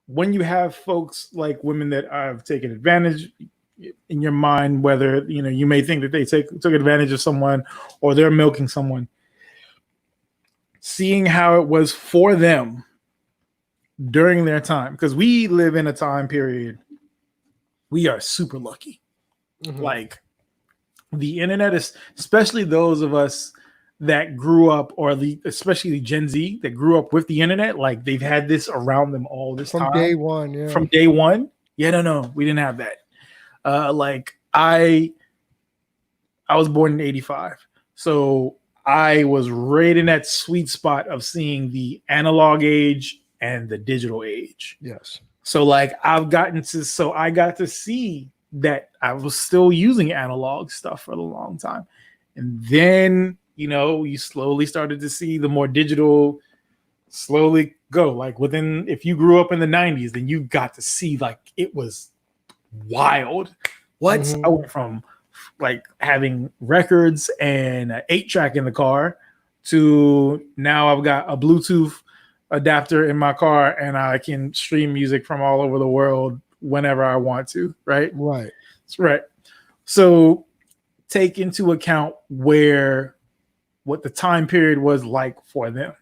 when you have folks like women that have taken advantage in your mind, whether you may think that they took advantage of someone or they're milking someone, seeing how it was for them during their time, because we live in a time period we are super lucky. Like the internet is, especially those of us that grew up, or especially the Gen Z that grew up with the internet, like they've had this around them all this time. From day one, yeah. From day one. Yeah, no, we didn't have that. Like I was born in 85. So I was right in that sweet spot of seeing the analog age and the digital age. Yes. So like I got to see that I was still using analog stuff for a long time. And then, you slowly started to see the more digital slowly go. Like if you grew up in the 90s, then you got to see like it was wild. What? I went from like having records and an 8-track in the car to now I've got a Bluetooth adapter in my car and I can stream music from all over the world whenever I want to, right? Right. That's right. So take into account what the time period was like for them,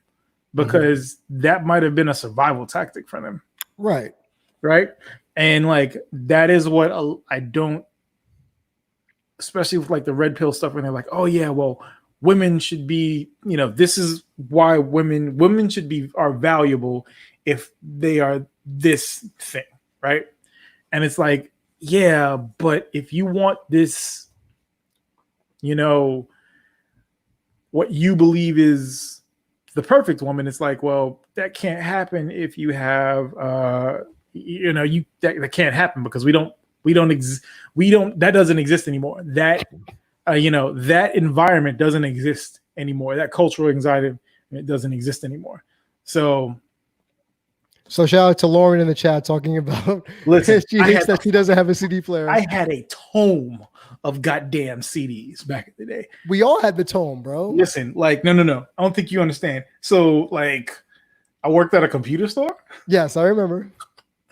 because that might have been a survival tactic for them. Right. Right. And like that is what I don't, especially with like the red pill stuff, when they're like, oh yeah, well, women should be, this is why women are valuable if they are this thing, right? And it's like, yeah, but if you want this, you know, what you believe is the perfect woman, it's like, well, that can't happen if you have, that can't happen because that doesn't exist anymore. That, that environment doesn't exist anymore. That cultural anxiety, it doesn't exist anymore. So shout out to Lauren in the chat talking about she hates that she doesn't have a CD player. I had a tome of goddamn CDs back in the day. We all had the tome, bro. Listen, like, no. I don't think you understand. So, like, I worked at a computer store. Yes, I remember.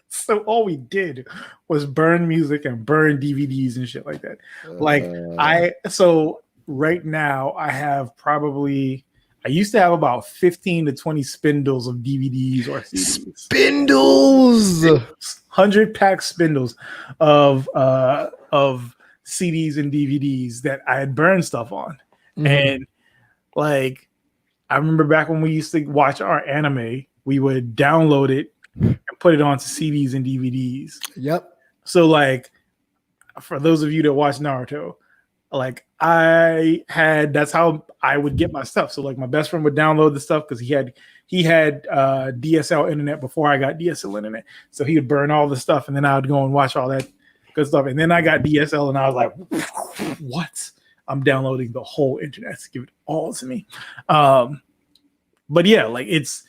So all we did was burn music and burn DVDs and shit like that. So right now I have I used to have about 15 to 20 spindles of DVDs or CDs. Spindles! 100-pack spindles of CDs and DVDs that I had burned stuff on. Mm-hmm. And like, I remember back when we used to watch our anime, we would download it and put it onto CDs and DVDs. Yep. So like, for those of you that watch Naruto, like that's how I would get my stuff. So like my best friend would download the stuff because he had DSL internet before I got DSL internet. So he would burn all the stuff and then I would go and watch all that good stuff. And then I got DSL and I was like, what? I'm downloading the whole internet to give it all to me. But yeah, like it's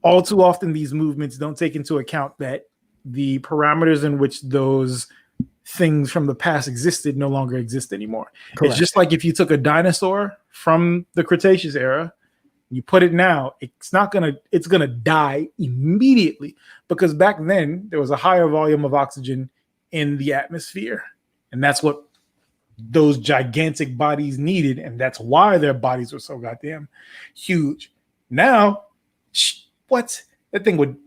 all too often these movements don't take into account that the parameters in which those things from the past existed no longer exist anymore. Correct. It's just like if you took a dinosaur from the Cretaceous era, you put it now, it's gonna die immediately because back then there was a higher volume of oxygen in the atmosphere, and that's what those gigantic bodies needed, and that's why their bodies were so goddamn huge. Now, what? That thing would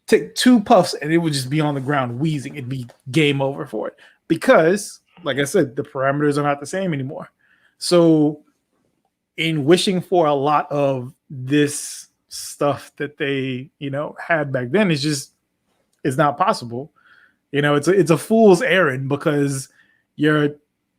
take 2 puffs and it would just be on the ground wheezing. It'd be game over for it because, like I said, the parameters are not the same anymore. So in wishing for a lot of this stuff that they, had back then, it's not possible. It's a fool's errand because you're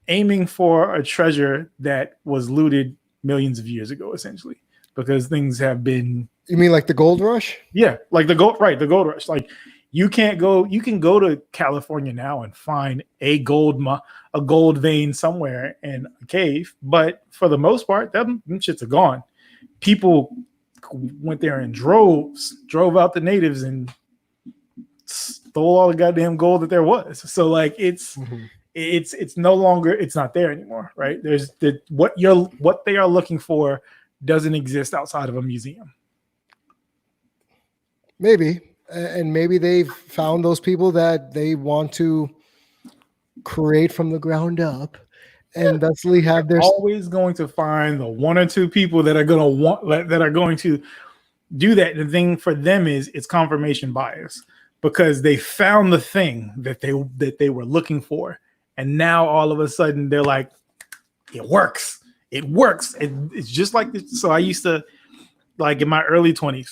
aiming for a treasure that was looted millions of years ago, essentially, because things have been. You mean like the gold rush? Yeah, like the gold rush. Like you can go to California now and find a gold vein somewhere in a cave, but for the most part, them shits are gone. People went there in droves, drove out the natives and stole all the goddamn gold that there was. So like it's no longer, it's not there anymore, right? There's what they are looking for doesn't exist outside of a museum. Maybe. And maybe they've found those people that they want to create from the ground up and thusly have their. Always going to find the 1 or 2 people that are going to do that. The thing for them is it's confirmation bias because they found the thing that they were looking for. And now all of a sudden they're like, it works. It's just like this. So I used to, like in my early 20s,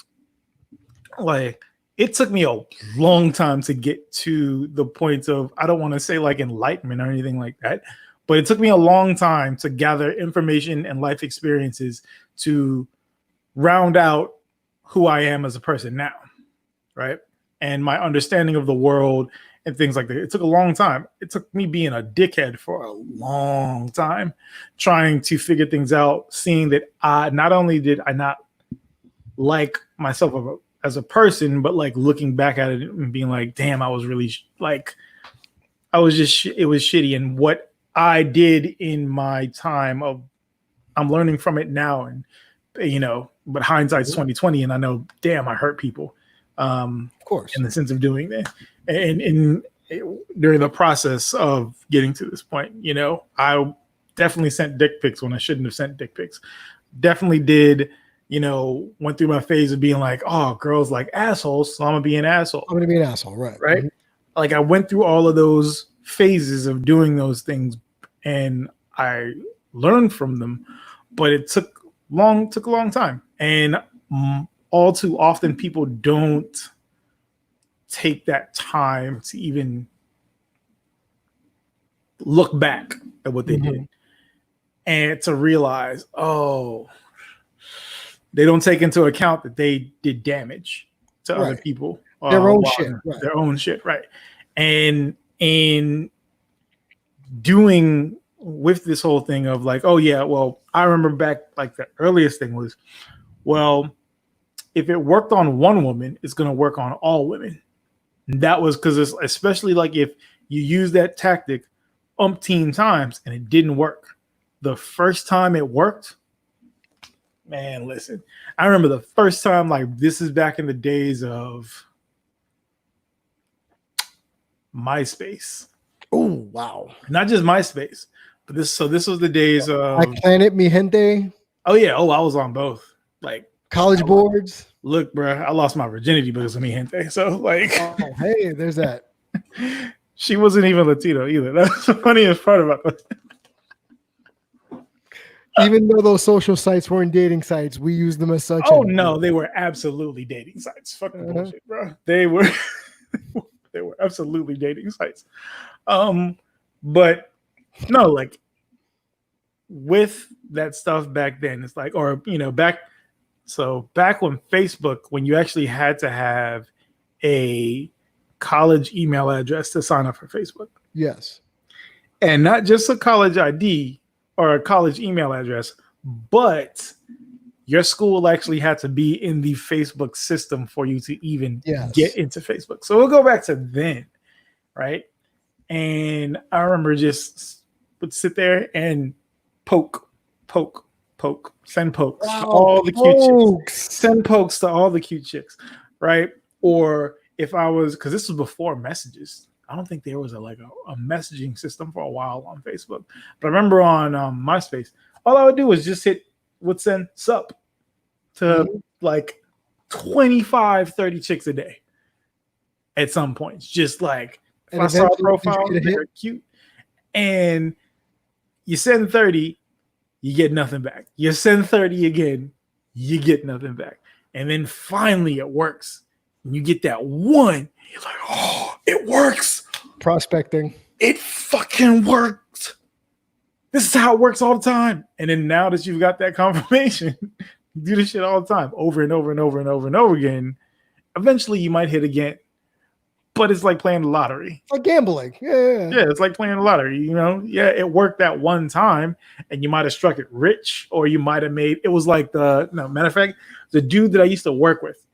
like it took me a long time to get to the point of, I don't want to say like enlightenment or anything like that, but it took me a long time to gather information and life experiences to round out who I am as a person now, right? And my understanding of the world and things like that. It took a long time. It took me being a dickhead for a long time, trying to figure things out, seeing that not only did I not like myself as a person, but like looking back at it and being like, damn, I was really it was shitty. And what I did in my time I'm learning from it now. And, but hindsight's 2020. And I know, damn, I hurt people. Of course. In the sense of doing that. And during the process of getting to this point, I definitely sent dick pics when I shouldn't have sent dick pics. Definitely did, went through my phase of being like, oh, girls like assholes, so I'm gonna be an asshole. I'm gonna be an asshole, right? Right. Mm-hmm. Like I went through all of those phases of doing those things, and I learned from them, but it took a long time, and all too often people don't take that time to even look back at what they did and to realize, oh, they don't take into account that they did damage to other people. Their own shit. Right. Their own shit, right. And in doing with this whole thing of like, oh yeah, well, I remember back like the earliest thing was, well, if it worked on one woman, it's going to work on all women. And that was because it's especially like if you use that tactic umpteen times and it didn't work. The first time it worked, man, listen, I remember the first time, like this is back in the days of MySpace. Oh, wow. Not just MySpace, but this was the days of My Planet, Mi Gente. Oh yeah, I was on both. Like college boards. Look, bro, I lost my virginity because of Mi Gente. So like, oh, hey, there's that. She wasn't even Latino either. That's the funniest part about it. Even though those social sites weren't dating sites, we used them as such. Oh no, they were absolutely dating sites. Fuck the bullshit, bro. They were they were absolutely dating sites. But no, like with that stuff back then, it's like, or back when Facebook, when you actually had to have a college email address to sign up for Facebook. Yes. And not just a college ID or a college email address, but your school actually had to be in the Facebook system for you to even get into Facebook. So we'll go back to then, right? And I remember just would sit there and poke, send pokes to all the cute chicks. Send pokes to all the cute chicks, right? Or if I was, because this was before messages. I don't think there was a messaging system for a while on Facebook. But I remember on MySpace, all I would do was just would send sup to like 25, 30 chicks a day at some points. Just like, if I saw a profile, they're cute. And you send 30, you get nothing back. You send 30 again, you get nothing back. And then finally it works. And you get that one, you're like, oh, it works. Prospecting. It fucking worked. This is how it works all the time. And then now that you've got that confirmation, you do this shit all the time, over and over and over and over and over again. Eventually you might hit again. But it's like playing the lottery. Like gambling. Yeah, it's like playing the lottery, Yeah, it worked that one time, and you might have struck it rich, or you might have it was like matter of fact, the dude that I used to work with,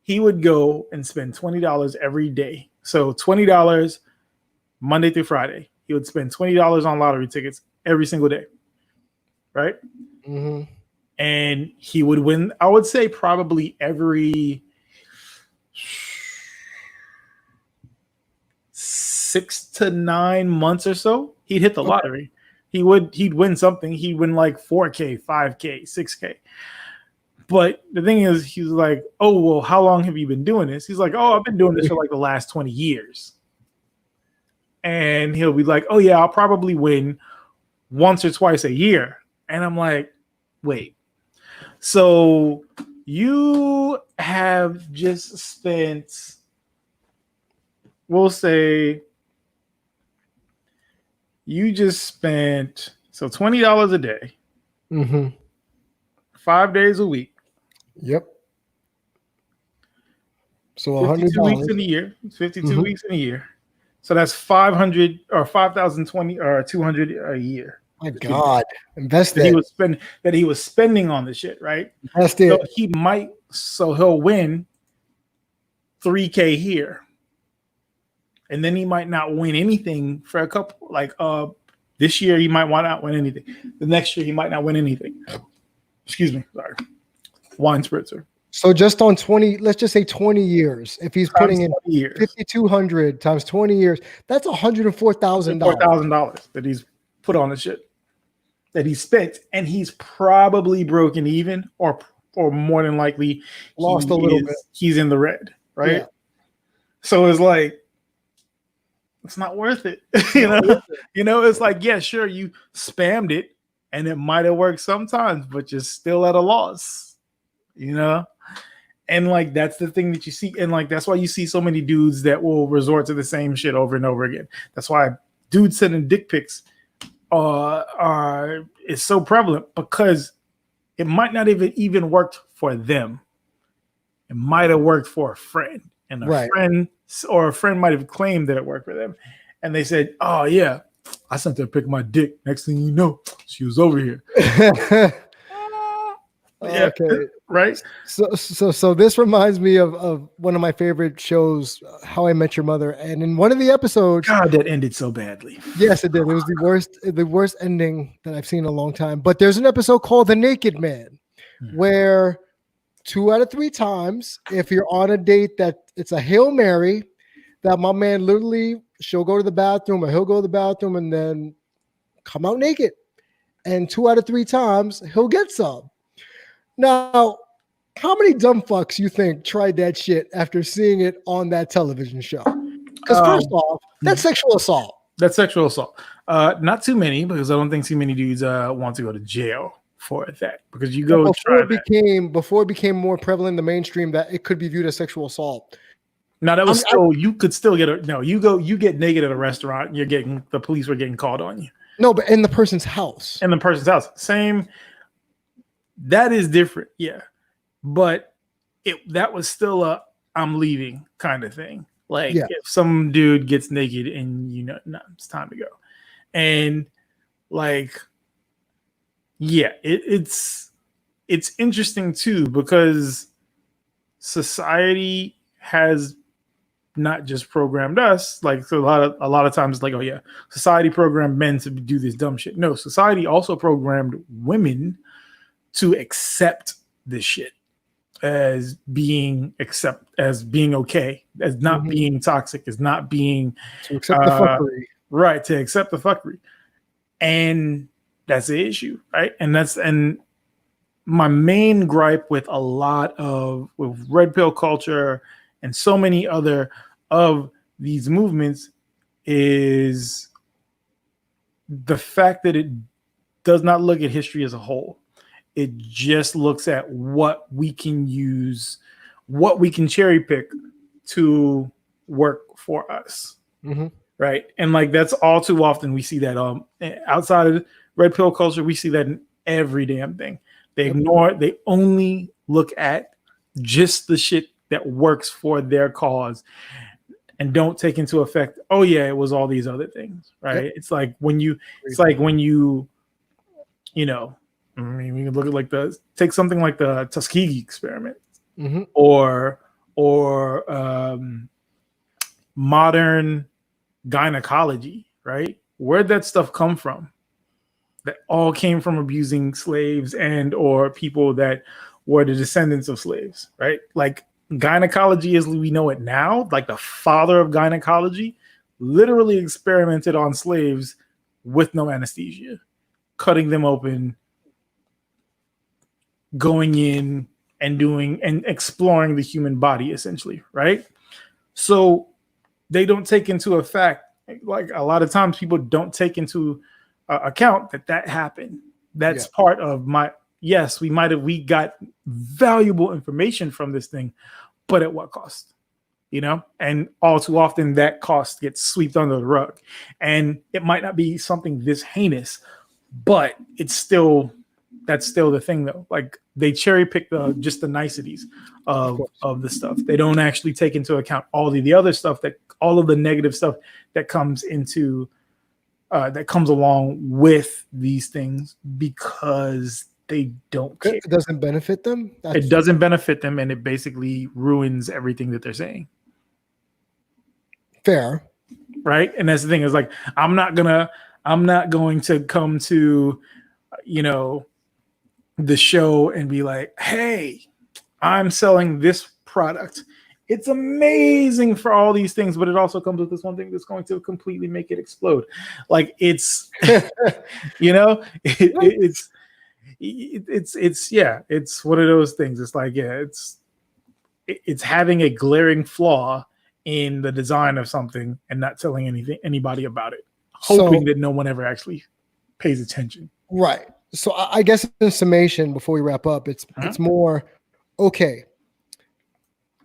he would go and spend $20 every day. So $20 Monday through Friday. He would spend $20 on lottery tickets every single day. Right? Mm-hmm. And he would win, I would say probably every 6 to 9 months or so, he'd hit the lottery. He'd win something. He'd win like 4K, 5K, 6K. But the thing is, he was like, oh, well, how long have you been doing this? He's like, oh, I've been doing this for like the last 20 years. And he'll be like, oh, yeah, I'll probably win once or twice a year. And I'm like, wait. So you have just spent, we'll say, you just spent, so $20 a day, 5 days a week. Yep. So $100 weeks in a year. 52 weeks in a year. So that's 500 or 5,020 or 200 a year. My God, invest that he was spending on the shit, right? Invest it. So he'll win 3K here, and then he might not win anything for a couple. Like this year, he might not win anything. The next year, he might not win anything. Excuse me, sorry. Wine spritzer. So just on 20, let's just say 20 years. If he's putting in 5,200 times 20 years, that's $104,000. $104,000 that he's put on the shit that he spent, and he's probably broken even, or more than likely lost a little bit. He's in the red, right? Yeah. So it's like, it's not worth it. It's like, yeah, sure, you spammed it and it might have worked sometimes, but you're still at a loss, And like that's the thing that you see, and like that's why you see so many dudes that will resort to the same shit over and over again. That's why dudes sending dick pics is so prevalent, because it might not even worked for them. It might have worked for a friend, and a friend might have claimed that it worked for them, and they said, "Oh yeah, I sent her a pic of my dick. Next thing you know, she was over here." Yeah, okay, right. So this reminds me of one of my favorite shows, How I Met Your Mother, and in one of the episodes, God, that ended so badly. Yes, it did. It was the worst ending that I've seen in a long time. But there's an episode called The Naked Man, where 2 out of 3 times, if you're on a date that it's a Hail Mary, that my man literally, she'll go to the bathroom or he'll go to the bathroom and then come out naked. And 2 out of 3 times, he'll get some. Now, how many dumb fucks you think tried that shit after seeing it on that television show? Because first off, that's sexual assault. That's sexual assault. Not too many, because I don't think too many dudes want to go to jail for that. Because you go before it became more prevalent in the mainstream that it could be viewed as sexual assault. Now that was you could still get you get naked at a restaurant, and the police were getting called on you. No, but in the person's house. In the person's house. Same. That is different, yeah. But that was still a I'm leaving kind of thing. Like if some dude gets naked and it's time to go. And like, yeah, it's interesting too, because society has not just programmed us, like so a lot of times, like, oh yeah, society programmed men to do this dumb shit. No, society also programmed women to accept this shit as being okay, as not being toxic, as not being to accept the fuckery. Right, to accept the fuckery. And that's the issue, right? And my main gripe with with red pill culture and so many other of these movements is the fact that it does not look at history as a whole. It just looks at what we can use, what we can cherry pick to work for us. Right. And like that's all too often we see that outside of red pill culture, we see that in every damn thing. They ignore it. They only look at just the shit that works for their cause and don't take into effect, oh yeah, it was all these other things. Right. It's like when you I mean, we can look at take something like the Tuskegee experiment or modern gynecology, right? Where'd that stuff come from? That all came from abusing slaves and or people that were the descendants of slaves, right? Like gynecology as we know it now, like the father of gynecology literally experimented on slaves with no anesthesia, cutting them open, going in and doing and exploring the human body essentially, right? So they don't take into effect, like a lot of times people don't take into account that happened. That's part of we got valuable information from this thing, but at what cost? And all too often that cost gets swept under the rug, and it might not be something this heinous, but that's still the thing though. Like they cherry pick just the niceties of the stuff. They don't actually take into account all the other stuff, all of the negative stuff that comes along with these things, because they don't care. It doesn't benefit them. It doesn't benefit them, and it basically ruins everything that they're saying. Fair. Right? And that's the thing, is like I'm not going to come to the show and be like, hey, I'm selling this product. It's amazing for all these things, but it also comes with this one thing that's going to completely make it explode. Like it's, it's one of those things. It's like, it's having a glaring flaw in the design of something and not telling anybody about it, hoping that no one ever actually pays attention. Right. So I guess in summation, before we wrap up, it's more, okay,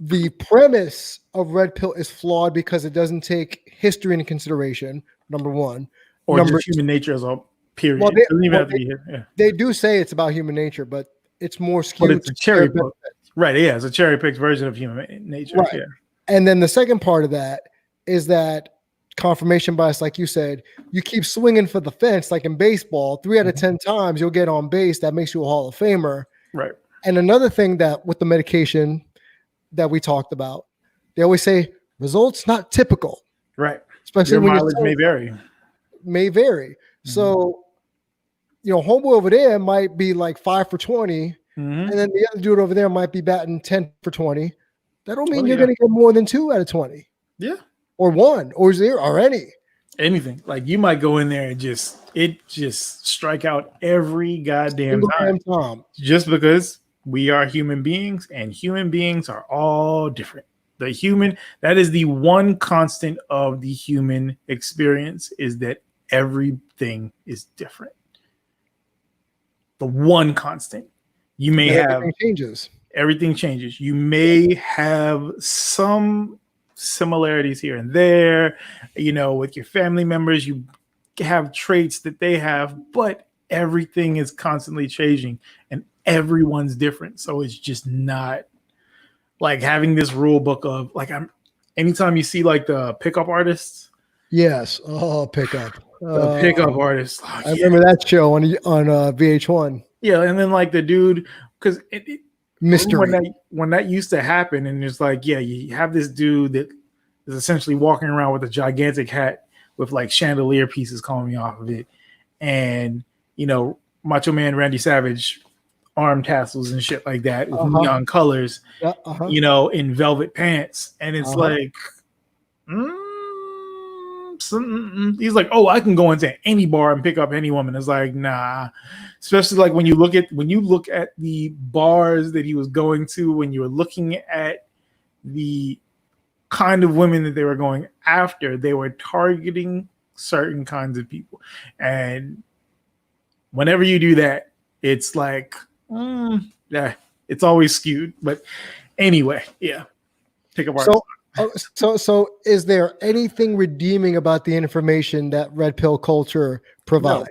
the premise of Red Pill is flawed because it doesn't take history into consideration, number one. Or number just human nature as a period. Well, Doesn't even have to be here. Yeah. They do say it's about human nature, but it's more skewed. But it's a cherry pick. Right. Yeah. It's a cherry picked version of human nature. Right. Yeah. And then the second part of that is that confirmation bias, like you said, you keep swinging for the fence, like in baseball, 3 out of 10 times you'll get on base. That makes you a Hall of Famer. Right. And another thing that with the medication that we talked about, they always say results not typical. Right. Especially your when mileage may vary. May vary. So, homeboy over there might be like 5 for 20, and then the other dude over there might be batting 10 for 20. That don't mean you're going to get more than 2 out of 20. Yeah. Or 1 or 0 or anything. Like you might go in there and just strike out every goddamn time. Just because we are human beings and human beings are all different. That is the one constant of the human experience, is that everything is different. The one constant. You may have everything changes. You may have some similarities here and there, with your family members. You have traits that they have, but everything is constantly changing and everyone's different. So it's just not like having this rule book of like, anytime you see like the pickup artists. Yes. Oh, pickup. The pickup artists. Oh, I remember that show on VH1. Yeah. And then like the dude, because mystery when that used to happen, and it's like, yeah, you have this dude that is essentially walking around with a gigantic hat with like chandelier pieces coming off of it, and Macho Man Randy Savage arm tassels and shit like that with neon colors, in velvet pants, and it's like, he's like, oh, I can go into any bar and pick up any woman. It's like, nah. Especially like when you look at the bars that he was going to, when you were looking at the kind of women that they were going after, they were targeting certain kinds of people. And whenever you do that, it's like, yeah, it's always skewed. But anyway, yeah. Pick up So is there anything redeeming about the information that Red Pill culture provides?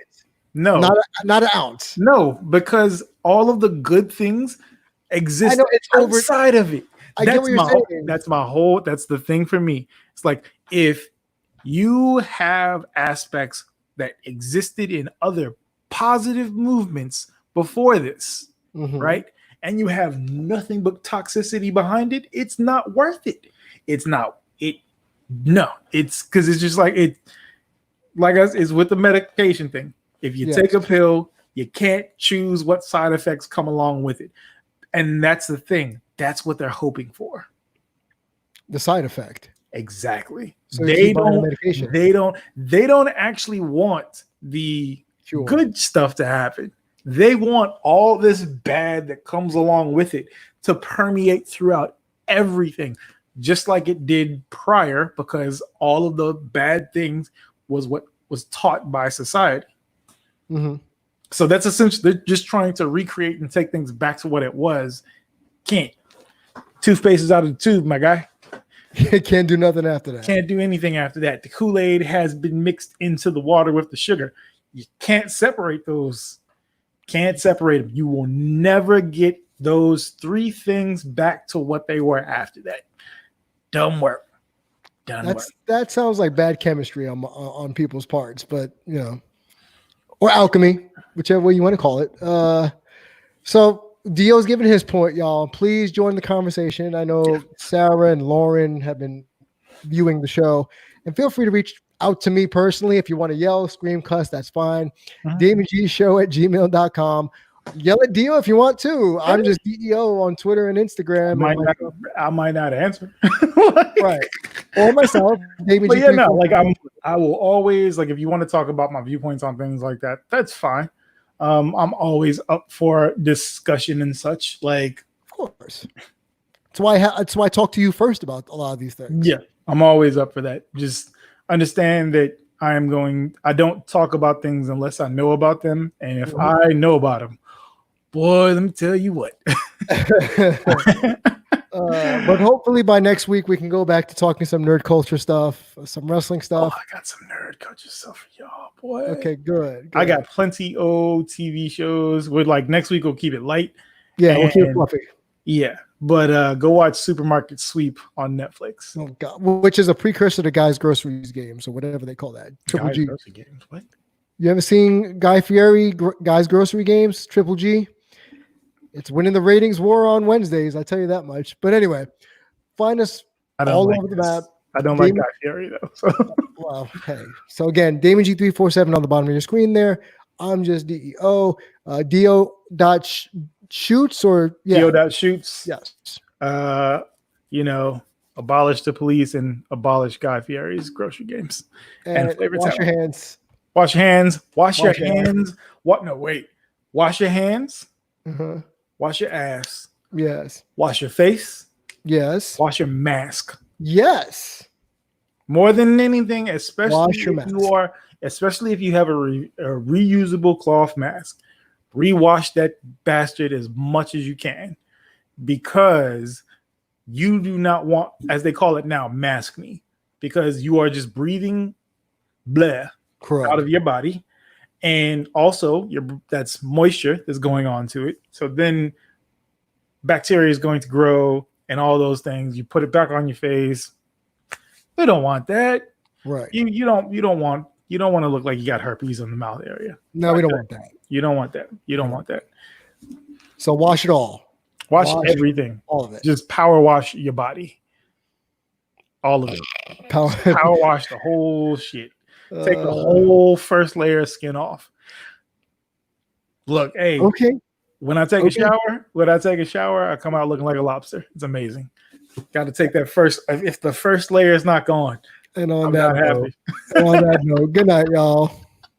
No. Not an ounce. No, because all of the good things exist outside of it. I get what you're saying. That's the thing for me. It's like, if you have aspects that existed in other positive movements before this, right? And you have nothing but toxicity behind it, it's not worth it. It's because it's just like it's with the medication thing. If you take a pill, you can't choose what side effects come along with it. And that's the thing. That's what they're hoping for. The side effect. Exactly. So they don't actually want the good stuff to happen. They want all this bad that comes along with it to permeate throughout everything, just like it did prior, because all of the bad things was what was taught by society. So that's essentially, they're just trying to recreate and take things back to what it was. Can't. Toothpaste is out of the tube, my guy. Can't do nothing after that. Can't do anything after that. The Kool-Aid has been mixed into the water with the sugar. You can't separate those. Can't separate them. You will never get those 3 things back to what they were after that. Dumb work. That sounds like bad chemistry on people's parts, but or alchemy, whichever way you want to call it. So DEO's giving his point, y'all. Please join the conversation. I know Sarah and Lauren have been viewing the show, and feel free to reach out to me personally if you want to yell, scream, cuss. That's fine. DamianGShow@gmail.com. Yell at DEO if you want to. I'm just DEO on Twitter and Instagram. I might not answer. Right. Or myself. But I will always, like, if you want to talk about my viewpoints on things like that, that's fine. I'm always up for discussion and such. Like, of course. That's why I talk to you first about a lot of these things. Yeah, I'm always up for that. Just understand that I don't talk about things unless I know about them. And if I know about them, boy, let me tell you what. But hopefully by next week we can go back to talking some nerd culture stuff, some wrestling Oh, stuff. I got some nerd culture stuff for y'all, boy. Okay, good. I got plenty old TV shows. With like next week we'll keep it light. Yeah, we'll keep it fluffy. Yeah, but go watch Supermarket Sweep on Netflix. Oh God, which is a precursor to Guy's Groceries games or whatever they call that. Triple Guys, G. grocery games. What? You ever seen Guy Fieri Guy's Grocery Games? Triple G. It's winning the ratings war on Wednesdays. I tell you that much. But anyway, find us all over the map. I don't like Guy Fieri though. So. Well, hey. So again, Damon G347 on the bottom of your screen there. I'm just DEO. DEO.shoots or DEO.shoots. Yes. Abolish the police and abolish Guy Fieri's grocery games. And wash your hands. Wash your hands. Wash your hands. What? No, wait. Wash your hands. Uh-huh. Wash your ass. Yes. Wash your face. Yes. Wash your mask. Yes. More than anything, especially if you have a reusable cloth mask, rewash that bastard as much as you can, because you do not want, as they call it now, mask me, because you are just breathing bleh out of your body. And also that's moisture that's going on to it. So then bacteria is going to grow and all those things. You put it back on your face. We don't want that. Right. You don't want to look like you got herpes on the mouth area. No, we don't want that. You don't want that. You don't want that. So wash it all. Wash everything. All of it. Just power wash your body. All of it. Power wash the whole shit. Take the whole first layer of skin off. Look, hey. Okay. When I take a shower, I come out looking like a lobster. It's amazing. Got to take that first. If the first layer is not gone, and on that note, good night, y'all.